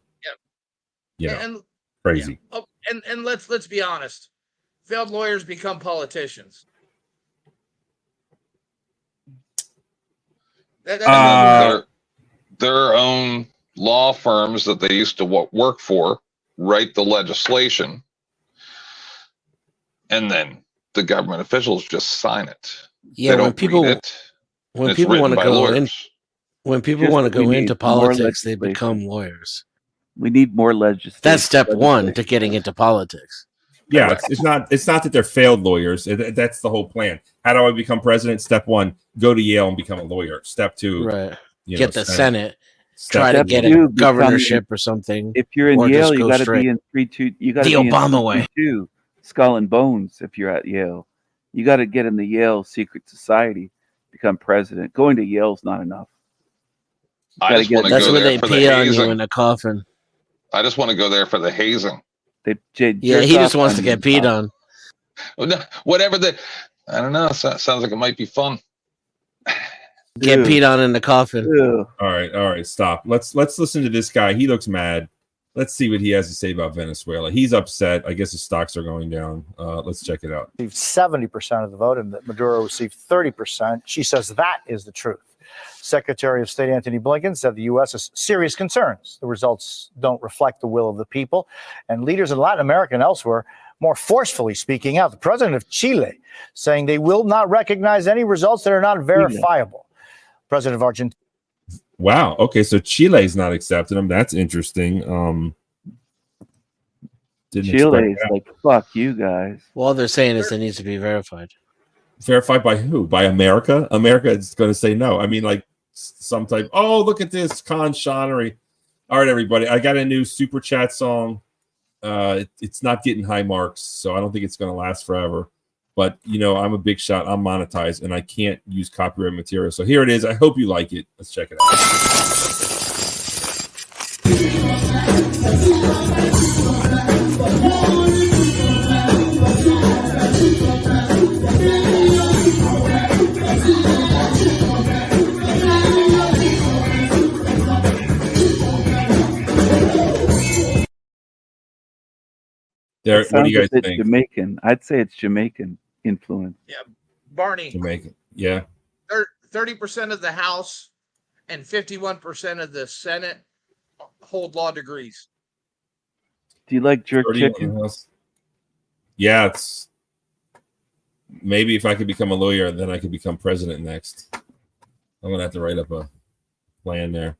crazy. Yeah. Oh, and let's be honest. Failed lawyers become politicians. Their own law firms that they used to work for write the legislation, and then the government officials just sign it. Yeah, when people want to go in, when people want to go into politics, they become lawyers. We need more legislation. That's step one to getting into politics. Yeah, it's not that they're failed lawyers. That's the whole plan. How do I become president? Step one, go to Yale and become a lawyer. Step two, right, get the Senate. Try to get a governorship or something. If you're in Yale, you got to be in 3-2. You got to the be Obama in way. Skull and Bones. If you're at Yale, you got to get in the Yale secret society, become president. Going to Yale's not enough. That's where they pee on you in a coffin. I just want to go there for the hazing. Yeah, he just wants to get peed on. Whatever I don't know. Sounds like it might be fun. Get peed on in the coffin. All right, stop. Let's listen to this guy. He looks mad. Let's see what he has to say about Venezuela. He's upset. I guess his stocks are going down. Let's check it out. 70% of the vote, and that Maduro received 30%. She says that is the truth. Secretary of State Antony Blinken said the U.S. has serious concerns. The results don't reflect the will of the people, and leaders in Latin America and elsewhere more forcefully speaking out. The president of Chile saying they will not recognize any results that are not verifiable. President of Argentina. Wow. Okay, so Chile's not accepting them. That's interesting. Chile's like, fuck you guys. Well, all they're saying is it needs to be verified. Verified by who? By America? America is going to say no. I mean, like some type. Oh, look at this con Shonery. All right, everybody. I got a new super chat song. It's not getting high marks, so I don't think it's going to last forever. But I'm a big shot. I'm monetized, and I can't use copyright material. So here it is. I hope you like it. Let's check it out. What do you guys think? Jamaican. I'd say it's Jamaican influence. Yeah, Barney. Jamaican. Yeah. 30% of the House and 51% of the Senate hold law degrees. Do you like jerk chicken? Yeah, it's maybe if I could become a lawyer, then I could become president next. I'm gonna have to write up a plan there.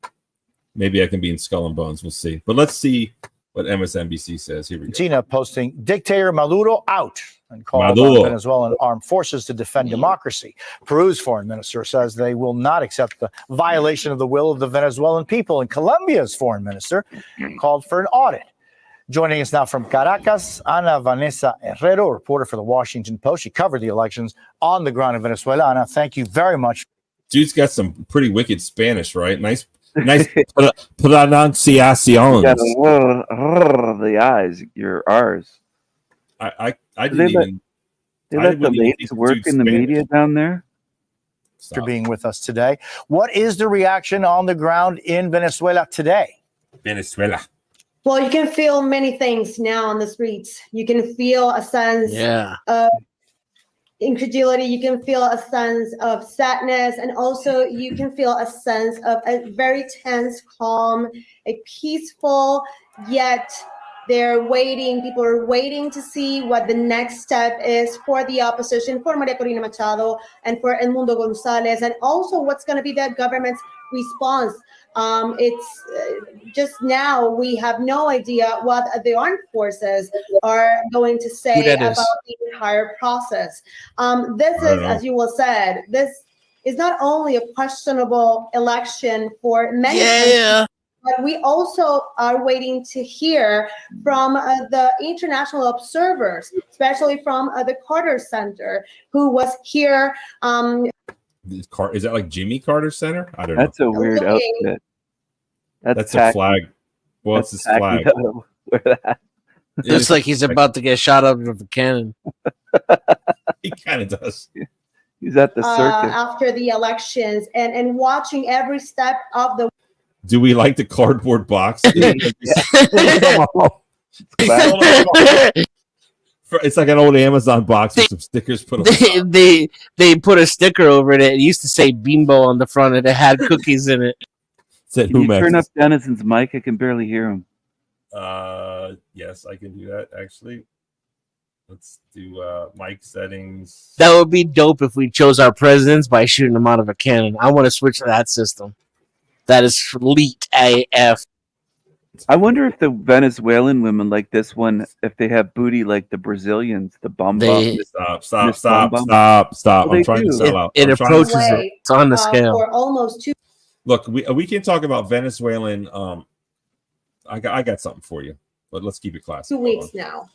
Maybe I can be in Skull and Bones. We'll see. But let's see what MSNBC says. Here we go. Argentina posting dictator Maduro out and called on Venezuelan armed forces to defend democracy. Peru's foreign minister says they will not accept the violation of the will of the Venezuelan people. And Colombia's foreign minister called for an audit. Joining us now from Caracas, Ana Vanessa Herrero, reporter for the Washington Post. She covered the elections on the ground in Venezuela. Ana, thank you very much. Dude's got some pretty wicked Spanish, right? Nice pronunciations. The eyes, your R's. I didn't even. They let the ladies work in the media down there. For being with us today. What is the reaction on the ground in Venezuela today? Venezuela. Well, you can feel many things now on the streets. You can feel a sense of incredulity. You can feel a sense of sadness. And also you can feel a sense of a very tense, calm, a peaceful, yet they're waiting. People are waiting to see what the next step is for the opposition, for Maria Corina Machado and for El Mundo Gonzalez, and also what's going to be the government's response. It's just now we have no idea what the armed forces are going to say about the entire process. This is, as you well said, this is not only a questionable election for many countries, but we also are waiting to hear from the international observers, especially from the Carter Center, who was here. Is that like Jimmy Carter Center? I don't know. That's a weird outfit. That's a flag. Well, it's this flag. Wear that. Looks like he's about to get shot out of a cannon. He kind of does. He's at the circus. After the elections and watching every step of the. Do we like the cardboard box? It's like an old Amazon box with some stickers put on. They put a sticker over it. It used to say Bimbo on the front, and it had cookies in it. Said, Can you turn up Denison's mic? I can barely hear him. Yes, I can do that actually. Let's do mic settings. That would be dope if we chose our presidents by shooting them out of a cannon. I want to switch to that system. That is elite AF. I wonder if the Venezuelan women like this one, if they have booty like the Brazilians, the bum bum. Stop. Well, I'm trying to sell out. It approaches it. It's on the scale. For almost 2. Look, we can talk about Venezuelan. I got something for you, but let's keep it classy. 2 weeks now.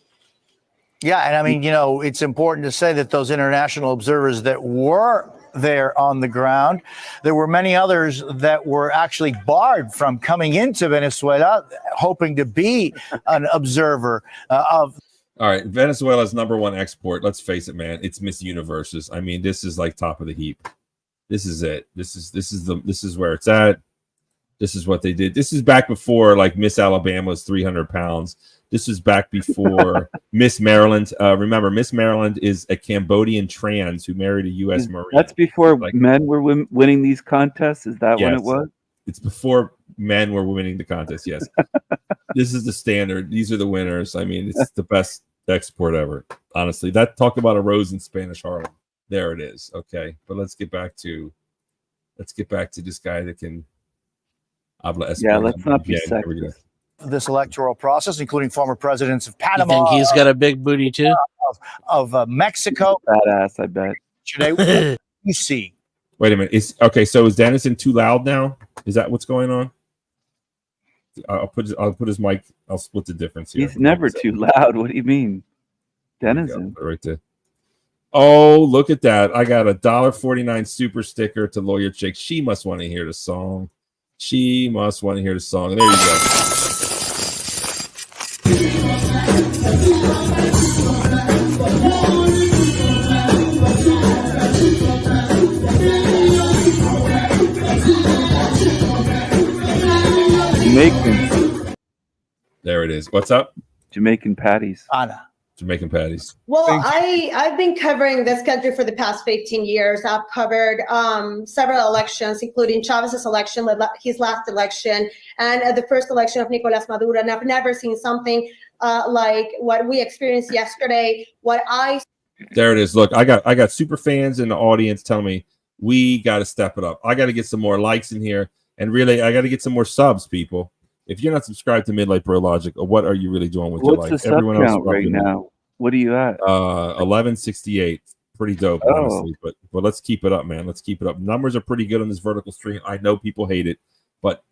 Yeah, and I mean, it's important to say that those international observers that were there on the ground, there were many others that were actually barred from coming into Venezuela, hoping to be an observer of. All right, Venezuela's #1 export. Let's face it, man. It's Miss Universes. I mean, this is like top of the heap. This is it. This is where it's at. This is what they did. This is back before like Miss Alabama was 300 pounds. This is back before Miss Maryland. Remember, Miss Maryland is a Cambodian trans who married a U.S. Marine. That's before men were winning these contests? Is that when it was? It's before men were winning the contest, yes. This is the standard. These are the winners. I mean, it's the best export ever. Honestly, talk about a rose in Spanish Harlem. There it is. Okay, but let's get back to this guy that can habla español. Yeah, let's not be sexist. This electoral process, including former presidents of Panama. You think he's got a big booty too? Of Mexico. Badass, I bet. Today, you see. Wait a minute. So is Denison too loud now? Is that what's going on? I'll put his mic. I'll split the difference here. He's never too loud. What do you mean, Denison? Right there. Oh, look at that! I got a $1.49 super sticker to Lawyer Chick. She must want to hear the song. There you go. Jamaican. There it is. What's up? Jamaican Patties. Anna. Jamaican Patties. Well, I've been covering this country for the past 15 years. I've covered several elections, including Chavez's election, his last election, and the first election of Nicolas Maduro. And I've never seen something like what we experienced yesterday. There it is. Look, I got super fans in the audience telling me we got to step it up. I got to get some more likes in here, and really, I got to get some more subs, people. If you're not subscribed to Midlight Bro Logic, what are you really doing with your life? What's the sub count right now? What are you at? 1168. Pretty dope, honestly. But let's keep it up, man. Let's keep it up. Numbers are pretty good on this vertical stream. I know people hate it, but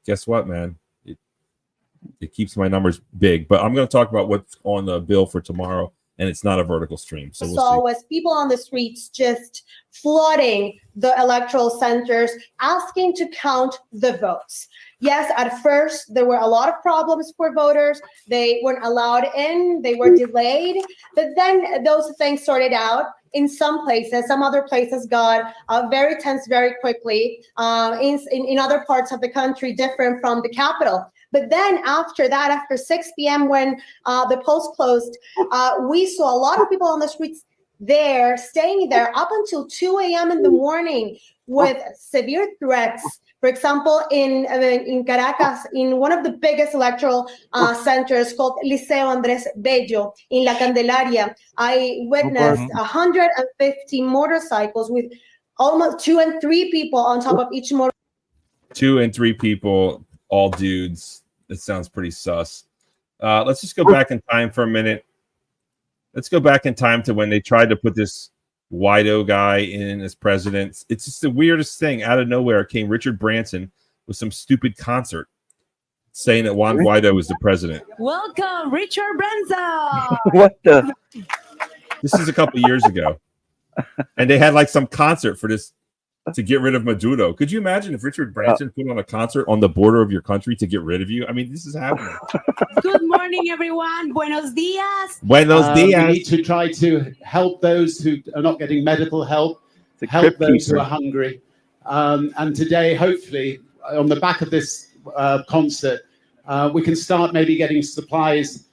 guess what, man? It keeps my numbers big. But I'm going to talk about what's on the bill for tomorrow, and it's not a vertical stream. So was people on the streets just flooding the electoral centers, asking to count the votes. Yes, at first, there were a lot of problems for voters. They weren't allowed in. They were delayed. But then those things sorted out in some places. Some other places got very tense very quickly. In other parts of the country, different from the capital. But then after that, after 6 p.m. when the polls closed, we saw a lot of people on the streets there, staying there up until 2 a.m. in the morning with severe threats. For example, in Caracas, in one of the biggest electoral centers called Liceo Andrés Bello in La Candelaria, I witnessed 150 motorcycles with almost 2 and 3 people on top of each motorcycle. 2 and 3 people, all dudes. It sounds pretty sus. Let's just go back in time for a minute. Let's go back in time to when they tried to put this Guaido guy in as president. It's just the weirdest thing. Out of nowhere came Richard Branson with some stupid concert saying that Juan Guaido was the president. Welcome, Richard Branson. What the? This is a couple years ago. And they had like some concert for this to get rid of Maduro. Could you imagine if Richard Branson put on a concert on the border of your country to get rid of you? I mean, this is happening. Good morning, everyone. Buenos dias. Buenos dias. We need to try to help those who are not getting medical help, help those who are hungry. And today, hopefully, on the back of this concert, we can start maybe getting supplies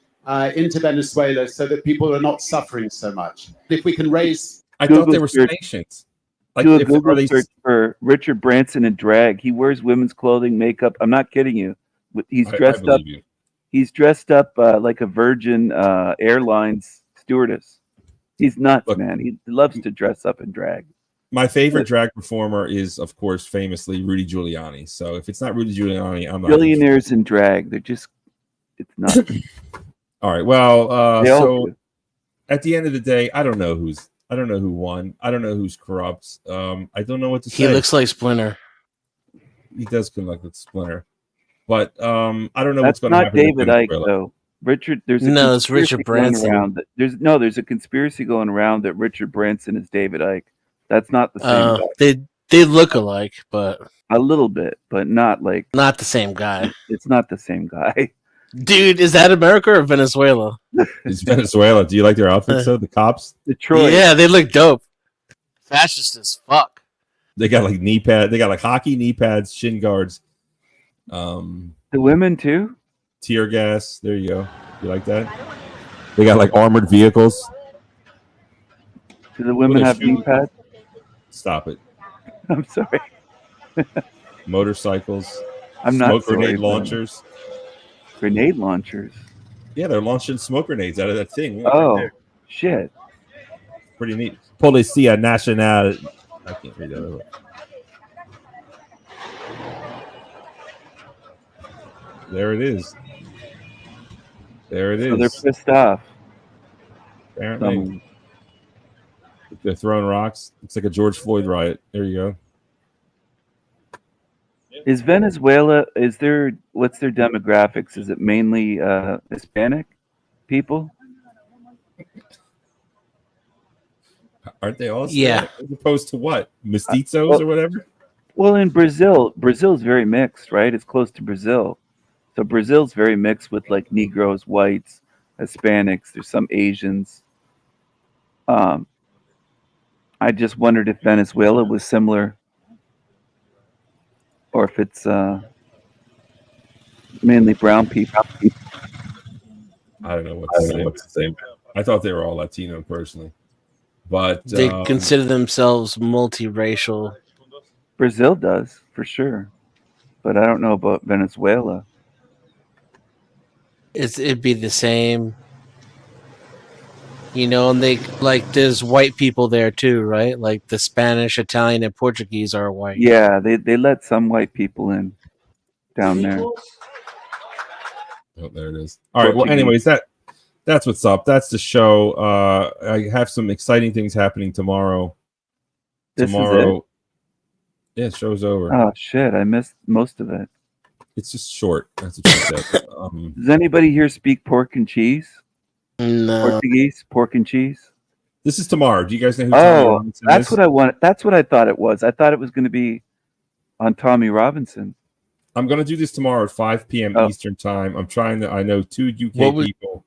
into Venezuela so that people are not suffering so much. If we can raise... I thought they were sanctions. Like, do a Google search for Richard Branson in drag. He wears women's clothing, makeup. I'm not kidding you. He's dressed up. He's dressed up like a Virgin Airlines stewardess. He's nuts, man. He loves to dress up in drag. My favorite drag performer is, of course, famously Rudy Giuliani. So if it's not Rudy Giuliani, I'm not. Billionaires in drag. They're just, it's not. All right. Well, so at the end of the day, I don't know who won. I don't know who's corrupt. I don't know what to say. He looks like Splinter. He does look like Splinter. But I don't know what's going to happen. That's not David Icke, though. Richard, it's Richard Branson. There's a conspiracy going around that Richard Branson is David Icke. That's not the same guy. They look alike, but a little bit, but not the same guy. It's not the same guy. Dude, is that America or Venezuela? It's Venezuela. Do you like their outfits though? The cops? Detroit. Yeah, they look dope. Fascist as fuck. They got like knee pads. They got like hockey knee pads, shin guards. The women too? Tear gas. There you go. You like that? They got like armored vehicles. Do the women have knee pads? Stop it. I'm sorry. Motorcycles. I'm not smoke grenade launchers. Grenade launchers. Yeah, they're launching smoke grenades out of that thing. Oh, right shit. Pretty neat. Policía Nacional. I can't read that. There it is. There it is. So they're pissed off. Apparently. They're throwing rocks. It's like a George Floyd riot. There you go. Is Venezuela, what's their demographics? Is it mainly Hispanic people? Aren't they all Hispanic? As opposed to what? Mestizos or whatever? Well, in Brazil's very mixed, right? It's close to Brazil. So Brazil's very mixed with like Negroes, whites, Hispanics. There's some Asians. I just wondered if Venezuela was similar, or if it's mainly brown people. I don't know what to say. I thought they were all Latino personally, but they consider themselves multiracial. Brazil does for sure, but I don't know about Venezuela. It'd be the same. You know, and there's white people there too, right? Like the Spanish, Italian, and Portuguese are white. Yeah, they let some white people in down there. Oh, there it is. All right. Well, anyways, that's what's up. That's the show. I have some exciting things happening tomorrow. Tomorrow, yeah, show's over. Oh shit! I missed most of it. It's just short. That's what she said. Does anybody here speak pork and cheese? No. Portuguese, pork and cheese. This is tomorrow. Do you guys know who Tommy Robinson that's is? what I want. That's what I thought it was. I thought it was going to be on Tommy Robinson. I'm going to do this tomorrow at 5 p.m. Eastern time. I know 2 UK people,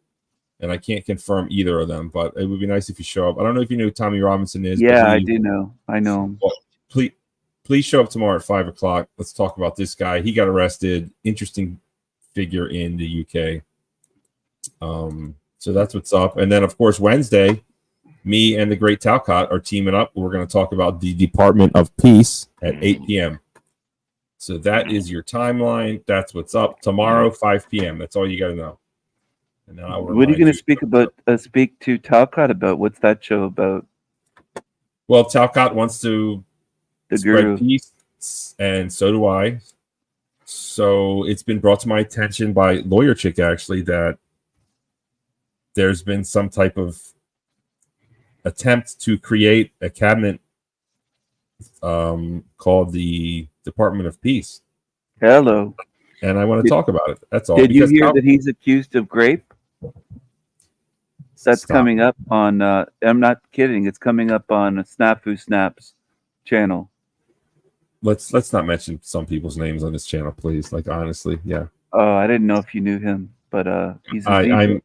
and I can't confirm either of them, but it would be nice if you show up. I don't know if you know who Tommy Robinson is. Yeah, I do know. I know him. Well, please show up tomorrow at 5 o'clock. Let's talk about this guy. He got arrested. Interesting figure in the UK. So that's what's up. And then, of course, Wednesday, me and the great Talcott are teaming up. We're going to talk about the Department of Peace at 8 p.m. So that is your timeline. That's what's up. Tomorrow, 5 p.m. That's all you got to know. And then what are you going to speak to Talcott about? What's that show about? Well, Talcott wants to spread peace, and so do I. So it's been brought to my attention by Lawyer Chick, actually, that there's been some type of attempt to create a cabinet called the Department of Peace. Hello. And I want to talk about it. That's all. Did you hear that he's accused of grape? That's coming up on, I'm not kidding, it's coming up on Snafu Snaps channel. let's not mention some people's names on this channel, please. Like honestly, yeah. Oh, I didn't know if you knew him, but he's a zebra.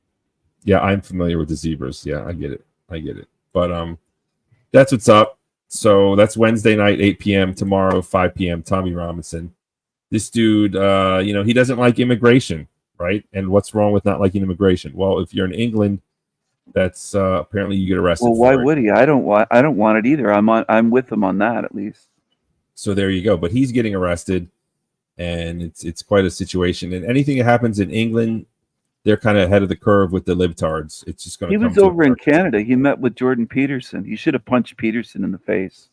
I'm familiar with the zebras. Yeah, I get it. But that's what's up. So that's Wednesday night, 8 p.m. Tomorrow, 5 p.m. Tommy Robinson. This dude, he doesn't like immigration, right? And what's wrong with not liking immigration? Well, if you're in England, that's apparently you get arrested. Well, why would he? I don't want it either. I'm with him on that at least. So there you go. But he's getting arrested, and it's quite a situation. And anything that happens in England, they're kind of ahead of the curve with the libtards. It's just going to. He was over in Canada. He met with Jordan Peterson. He should have punched Peterson in the face.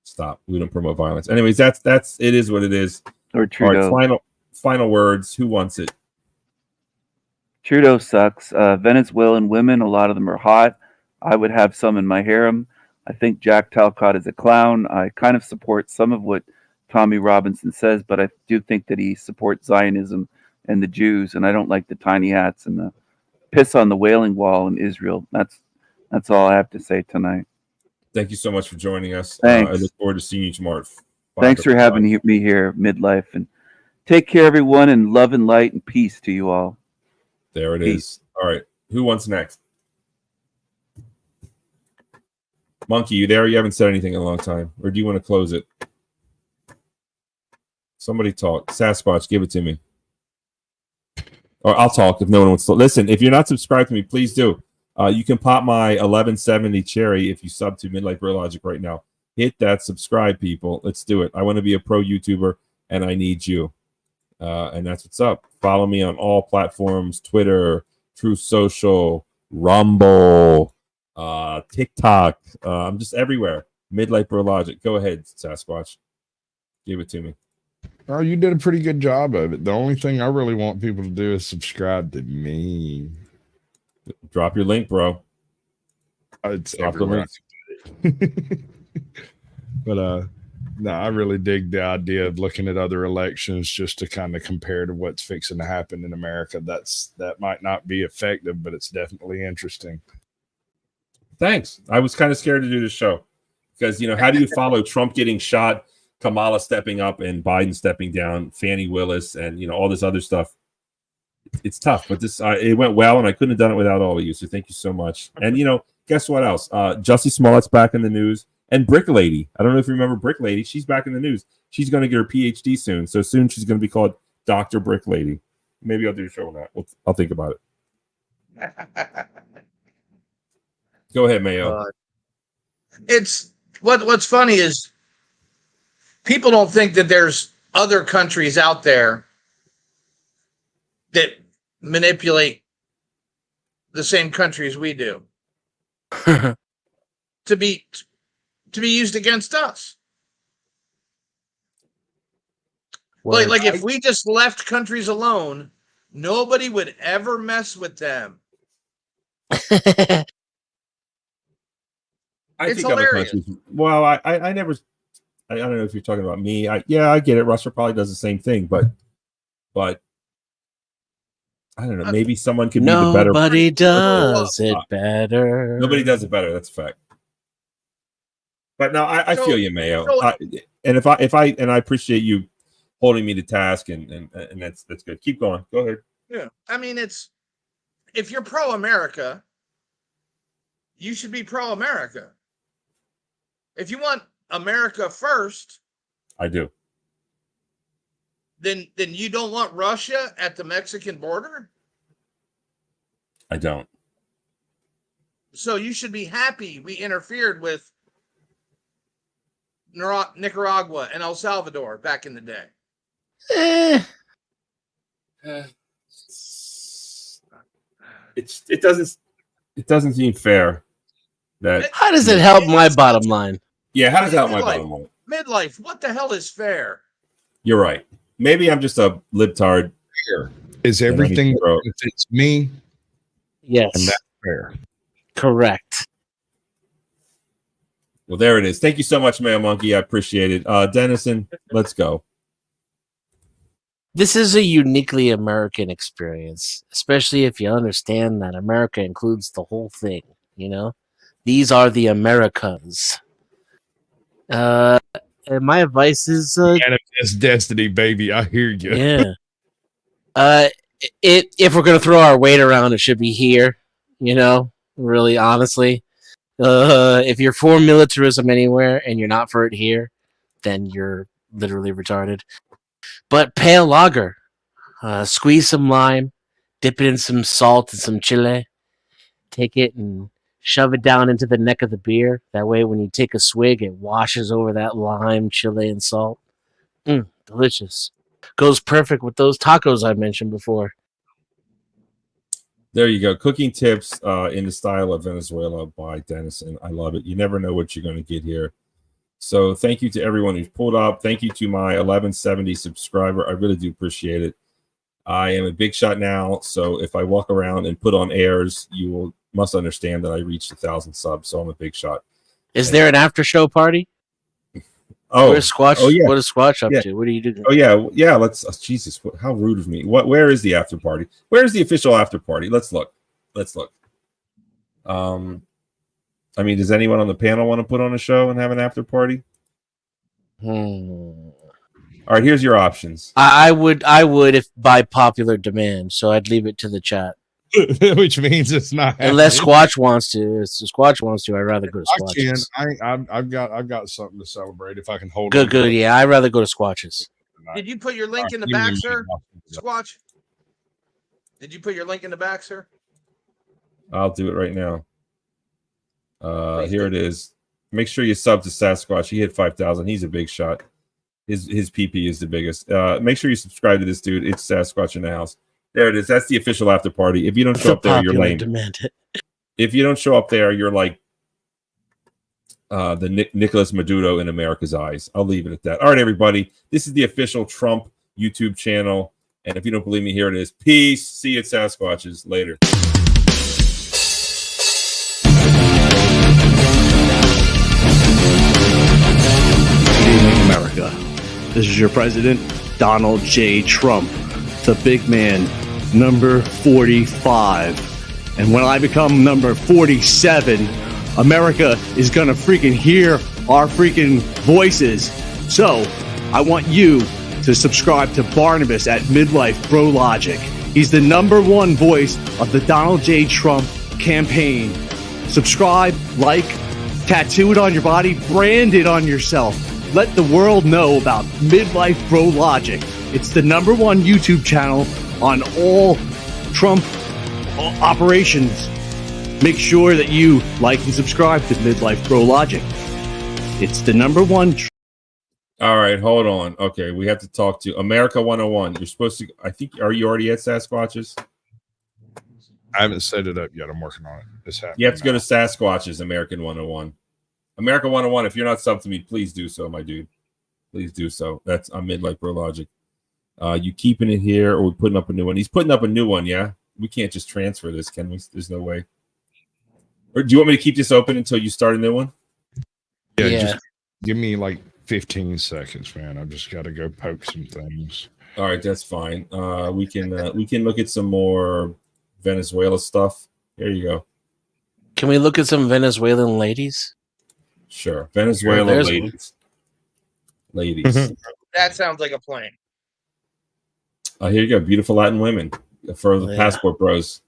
Stop. We don't promote violence. Anyways, that's it is what it is. Or Trudeau. All right, final words. Who wants it? Trudeau sucks. Venezuelan women, a lot of them are hot. I would have some in my harem. I think Jack Talcott is a clown. I kind of support some of what Tommy Robinson says, but I do think that he supports Zionism and the Jews, and I don't like the tiny hats and the piss on the Wailing Wall in Israel. That's all I have to say tonight. Thank you so much for joining us. Thanks. I look forward to seeing you tomorrow. Thanks for having me here, Midlife, and take care, everyone, and love and light and peace to you all. There it is. All right. Who wants next? Monkey, you there? You haven't said anything in a long time. Or do you want to close it? Somebody talk. Sasquatch, give it to me. Or I'll talk if no one wants to. Listen, if you're not subscribed to me, please do. You can pop my 1170 cherry if you sub to Midlife Bro Logic right now. Hit that subscribe, people. Let's do it. I want to be a pro YouTuber, and I need you. And that's what's up. Follow me on all platforms: Twitter, Truth Social, Rumble, TikTok. I'm just everywhere. Midlife Bro Logic. Go ahead, Sasquatch. Give it to me. Oh, you did a pretty good job of it. The only thing I really want people to do is subscribe to me. Drop your link, bro. It's everywhere. But no, I really dig the idea of looking at other elections just to kind of compare to what's fixing to happen in America. That might not be effective, but it's definitely interesting. Thanks. I was kind of scared to do this show because, how do you follow Trump getting shot, Kamala stepping up, and Biden stepping down, Fannie Willis, and all this other stuff? It's tough, but this it went well, and I couldn't have done it without all of you. So thank you so much. And guess what else? Jussie Smollett's back in the news, and Brick Lady. I don't know if you remember Brick Lady. She's back in the news. She's going to get her PhD soon. So soon she's going to be called Dr. Brick Lady. Maybe I'll do a show on that. I'll think about it. Go ahead, Mayo. It's what's funny is people don't think that there's other countries out there that manipulate the same countries we do to be used against us. Well, like if we just left countries alone, nobody would ever mess with them. It's think hilarious. Other countries. Well, I never. I don't know if you're talking about me. I get it. Russia probably does the same thing, but I don't know. Maybe someone could be the better. Nobody does it better. Nobody does it better. That's a fact. But no, I feel you, Mayo. And if I appreciate you holding me to task, and that's good. Keep going. Go ahead. Yeah, I mean, if you're pro-America, you should be pro-America. If you want America first, I do. Then you don't want Russia at the Mexican border? I don't. So you should be happy we interfered with Nicaragua and El Salvador back in the day. It doesn't seem fair. How does it help my bottom line? Yeah, how does it help my bottom line? Midlife, what the hell is fair? You're right. Maybe I'm just a libtard. Is everything that benefits me? Yes. And that's fair. Correct. Well, there it is. Thank you so much, Mayo Monkey. I appreciate it. Dennison, let's go. This is a uniquely American experience, especially if you understand that America includes the whole thing, These are the Americas. my advice is manifest destiny, baby. I hear you. Yeah. If we're gonna throw our weight around, it should be here. Really, honestly. If you're for militarism anywhere and you're not for it here, then you're literally retarded. But pale lager, squeeze some lime, dip it in some salt and some chile, take it and shove it down into the neck of the beer. That way, when you take a swig, it washes over that lime, chile, and salt. Delicious. Goes perfect with those tacos I mentioned before. There you go. Cooking tips in the style of Venezuela by Dennison. I love it. You never know what you're going to get here. So thank you to everyone who's pulled up. Thank you to my 1170 subscriber. I really do appreciate it. I am a big shot now. So if I walk around and put on airs, you must understand that I reached 1,000 subs. So I'm a big shot. Is there an after show party? Oh, where's Squatch? Oh, yeah. What is Squatch up Yeah. to? What are you doing? Oh yeah. Let's. Jesus, how rude of me. Where is the after party? Where's the official after party? Let's look. I mean, does anyone on the panel want to put on a show and have an after party? All right, here's your options. I would if by popular demand. So I'd leave it to the chat. Which means it's not Unless happening. Squatch wants to. If Squatch wants to, I'd rather go to Squatch's. I've got something to celebrate if I can hold. Good. Yeah, I'd rather go to Squatch's. Did you put your link in the back, sir? Squatch. Did you put your link in the back, sir? I'll do it right now. Here it is. Make sure you sub to Sasquatch. He hit 5,000. He's a big shot. His PP is the biggest. Make sure you subscribe to this dude. It's Sasquatch in the house. There it is. That's the official after party. If you don't show up there, you're lame. If you don't show up there, you're like the Nicolas Maduro in America's eyes. I'll leave it at that. All right, everybody. This is the official Trump YouTube channel. And if you don't believe me, here it is. Peace. See you at Sasquatch's later. Good evening, America. This is your president, Donald J. Trump, the big man, number 45. And when I become number 47, America is gonna freaking hear our freaking voices. So I want you to subscribe to Barnabas at Midlife Bro Logic. He's the #1 voice of the Donald J. Trump campaign. Subscribe, like, tattoo it on your body, brand it on yourself. Let the world know about Midlife Bro Logic. It's the #1 YouTube channel on all Trump operations. Make sure that you like and subscribe to Midlife Bro Logic. It's the #1. All right, hold on. Okay, we have to talk to America 101. You're supposed to, I think, are you already at Sasquatch's? I haven't set it up yet. I'm working on it. It's happening. You have to go to Sasquatch's American 101. America 101, if you're not subbed to me, please do so, my dude. Please do so. I'm Midlife Bro Logic. You keeping it here or we putting up a new one? He's putting up a new one, yeah? We can't just transfer this, can we? There's no way. Or do you want me to keep this open until you start a new one? Yeah. Just give me like 15 seconds, man. I've just got to go poke some things. All right, that's fine. We can look at some more Venezuela stuff. Here you go. Can we look at some Venezuelan ladies? Sure. Venezuela ladies. Ladies. That sounds like a plan. Here you go. Beautiful Latin women for the passport bros.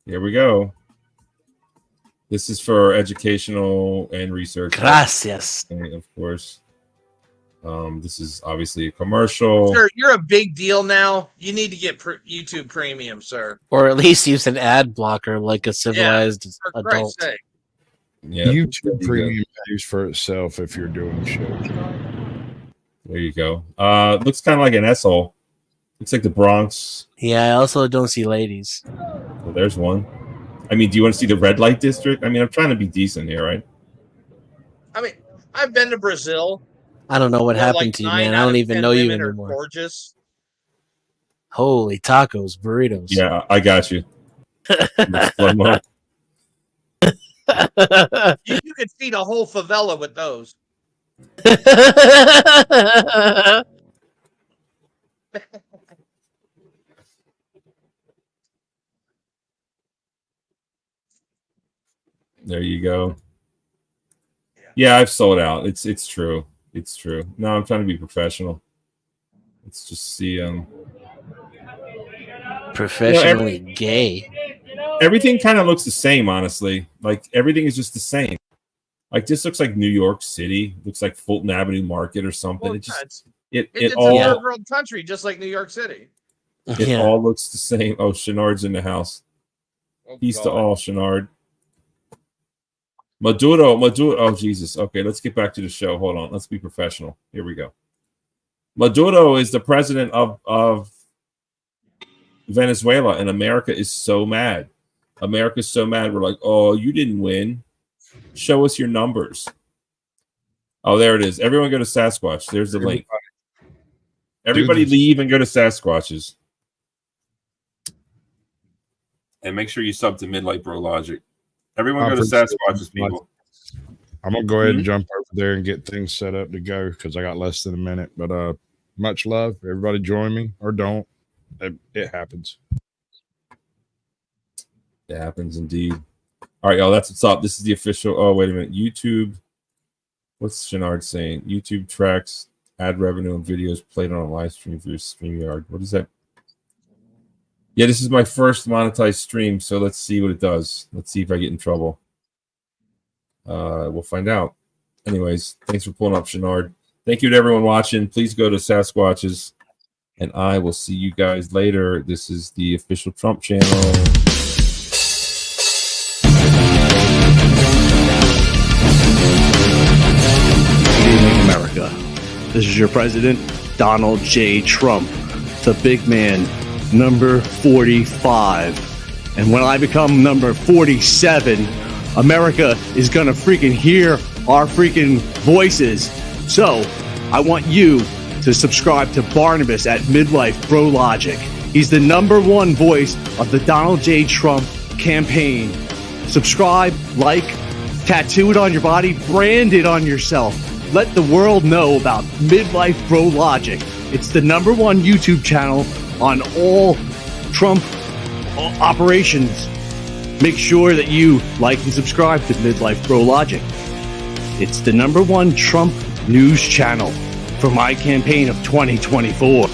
Here we go. This is for educational and research. Gracias. And of course. This is obviously a commercial. Sir, you're a big deal now. You need to get YouTube Premium, sir. Or at least use an ad blocker like a civilized for adult. Christ's sake. Yeah, YouTube Premium pays for itself if you're doing shows. There you go. Looks kind of like an S-hole. Looks like the Bronx. Yeah, I also don't see ladies. Well, there's one. I mean, do you want to see the red light district? I mean, I'm trying to be decent here, right? I mean, I've been to Brazil. I don't know what happened to you, man. I don't even know you anymore. Gorgeous. Holy tacos, burritos. Yeah, I got you. You could feed a whole favela with those. There you go. Yeah, I've sold out. It's true. It's true. No, I'm trying to be professional. Let's just see. Professionally gay. Everything kind of looks the same, honestly. Like everything is just the same. Like this looks like New York City. Looks like Fulton Avenue Market or something. Well, it just it's all a third world country, just like New York City. It all looks the same. Oh, Chenard's in the house. Peace to all, Chenard. Maduro. Oh, Jesus. Okay, let's get back to the show. Hold on. Let's be professional. Here we go. Maduro is the president of Venezuela, and America is so mad. America's so mad. We're like, oh, you didn't win. Show us your numbers. Oh, there it is. Everyone go to Sasquatch. There's the link. Everybody leave and go to Sasquatches. And make sure you sub to Midlight Bro Logic. Everyone go to Sasquatches, people. I'm going to go ahead and jump over there and get things set up to go because I got less than a minute. But much love. Everybody join me or don't. It happens. It happens indeed. All right, y'all. That's what's up. This is the official. Oh, wait a minute. YouTube. What's Chenard saying? YouTube tracks ad revenue and videos played on a live stream through StreamYard. What is that? Yeah, this is my first monetized stream, so let's see what it does. Let's see if I get in trouble. We'll find out. Anyways, thanks for pulling up, Chenard. Thank you to everyone watching. Please go to Sasquatches, and I will see you guys later. This is the official Trump channel. Good evening, America. This is your president, Donald J. Trump, the big man, number 45. And when I become number 47, America is going to freaking hear our freaking voices. So I want you to subscribe to Barnabas at Midlife Bro Logic. He's the #1 voice of the Donald J. Trump campaign. Subscribe, like, tattoo it on your body, brand it on yourself. Let the world know about Midlife Bro Logic. It's the #1 YouTube channel on all Trump operations. Make sure that you like and subscribe to Midlife Bro Logic. It's the #1 Trump news channel for my campaign of 2024.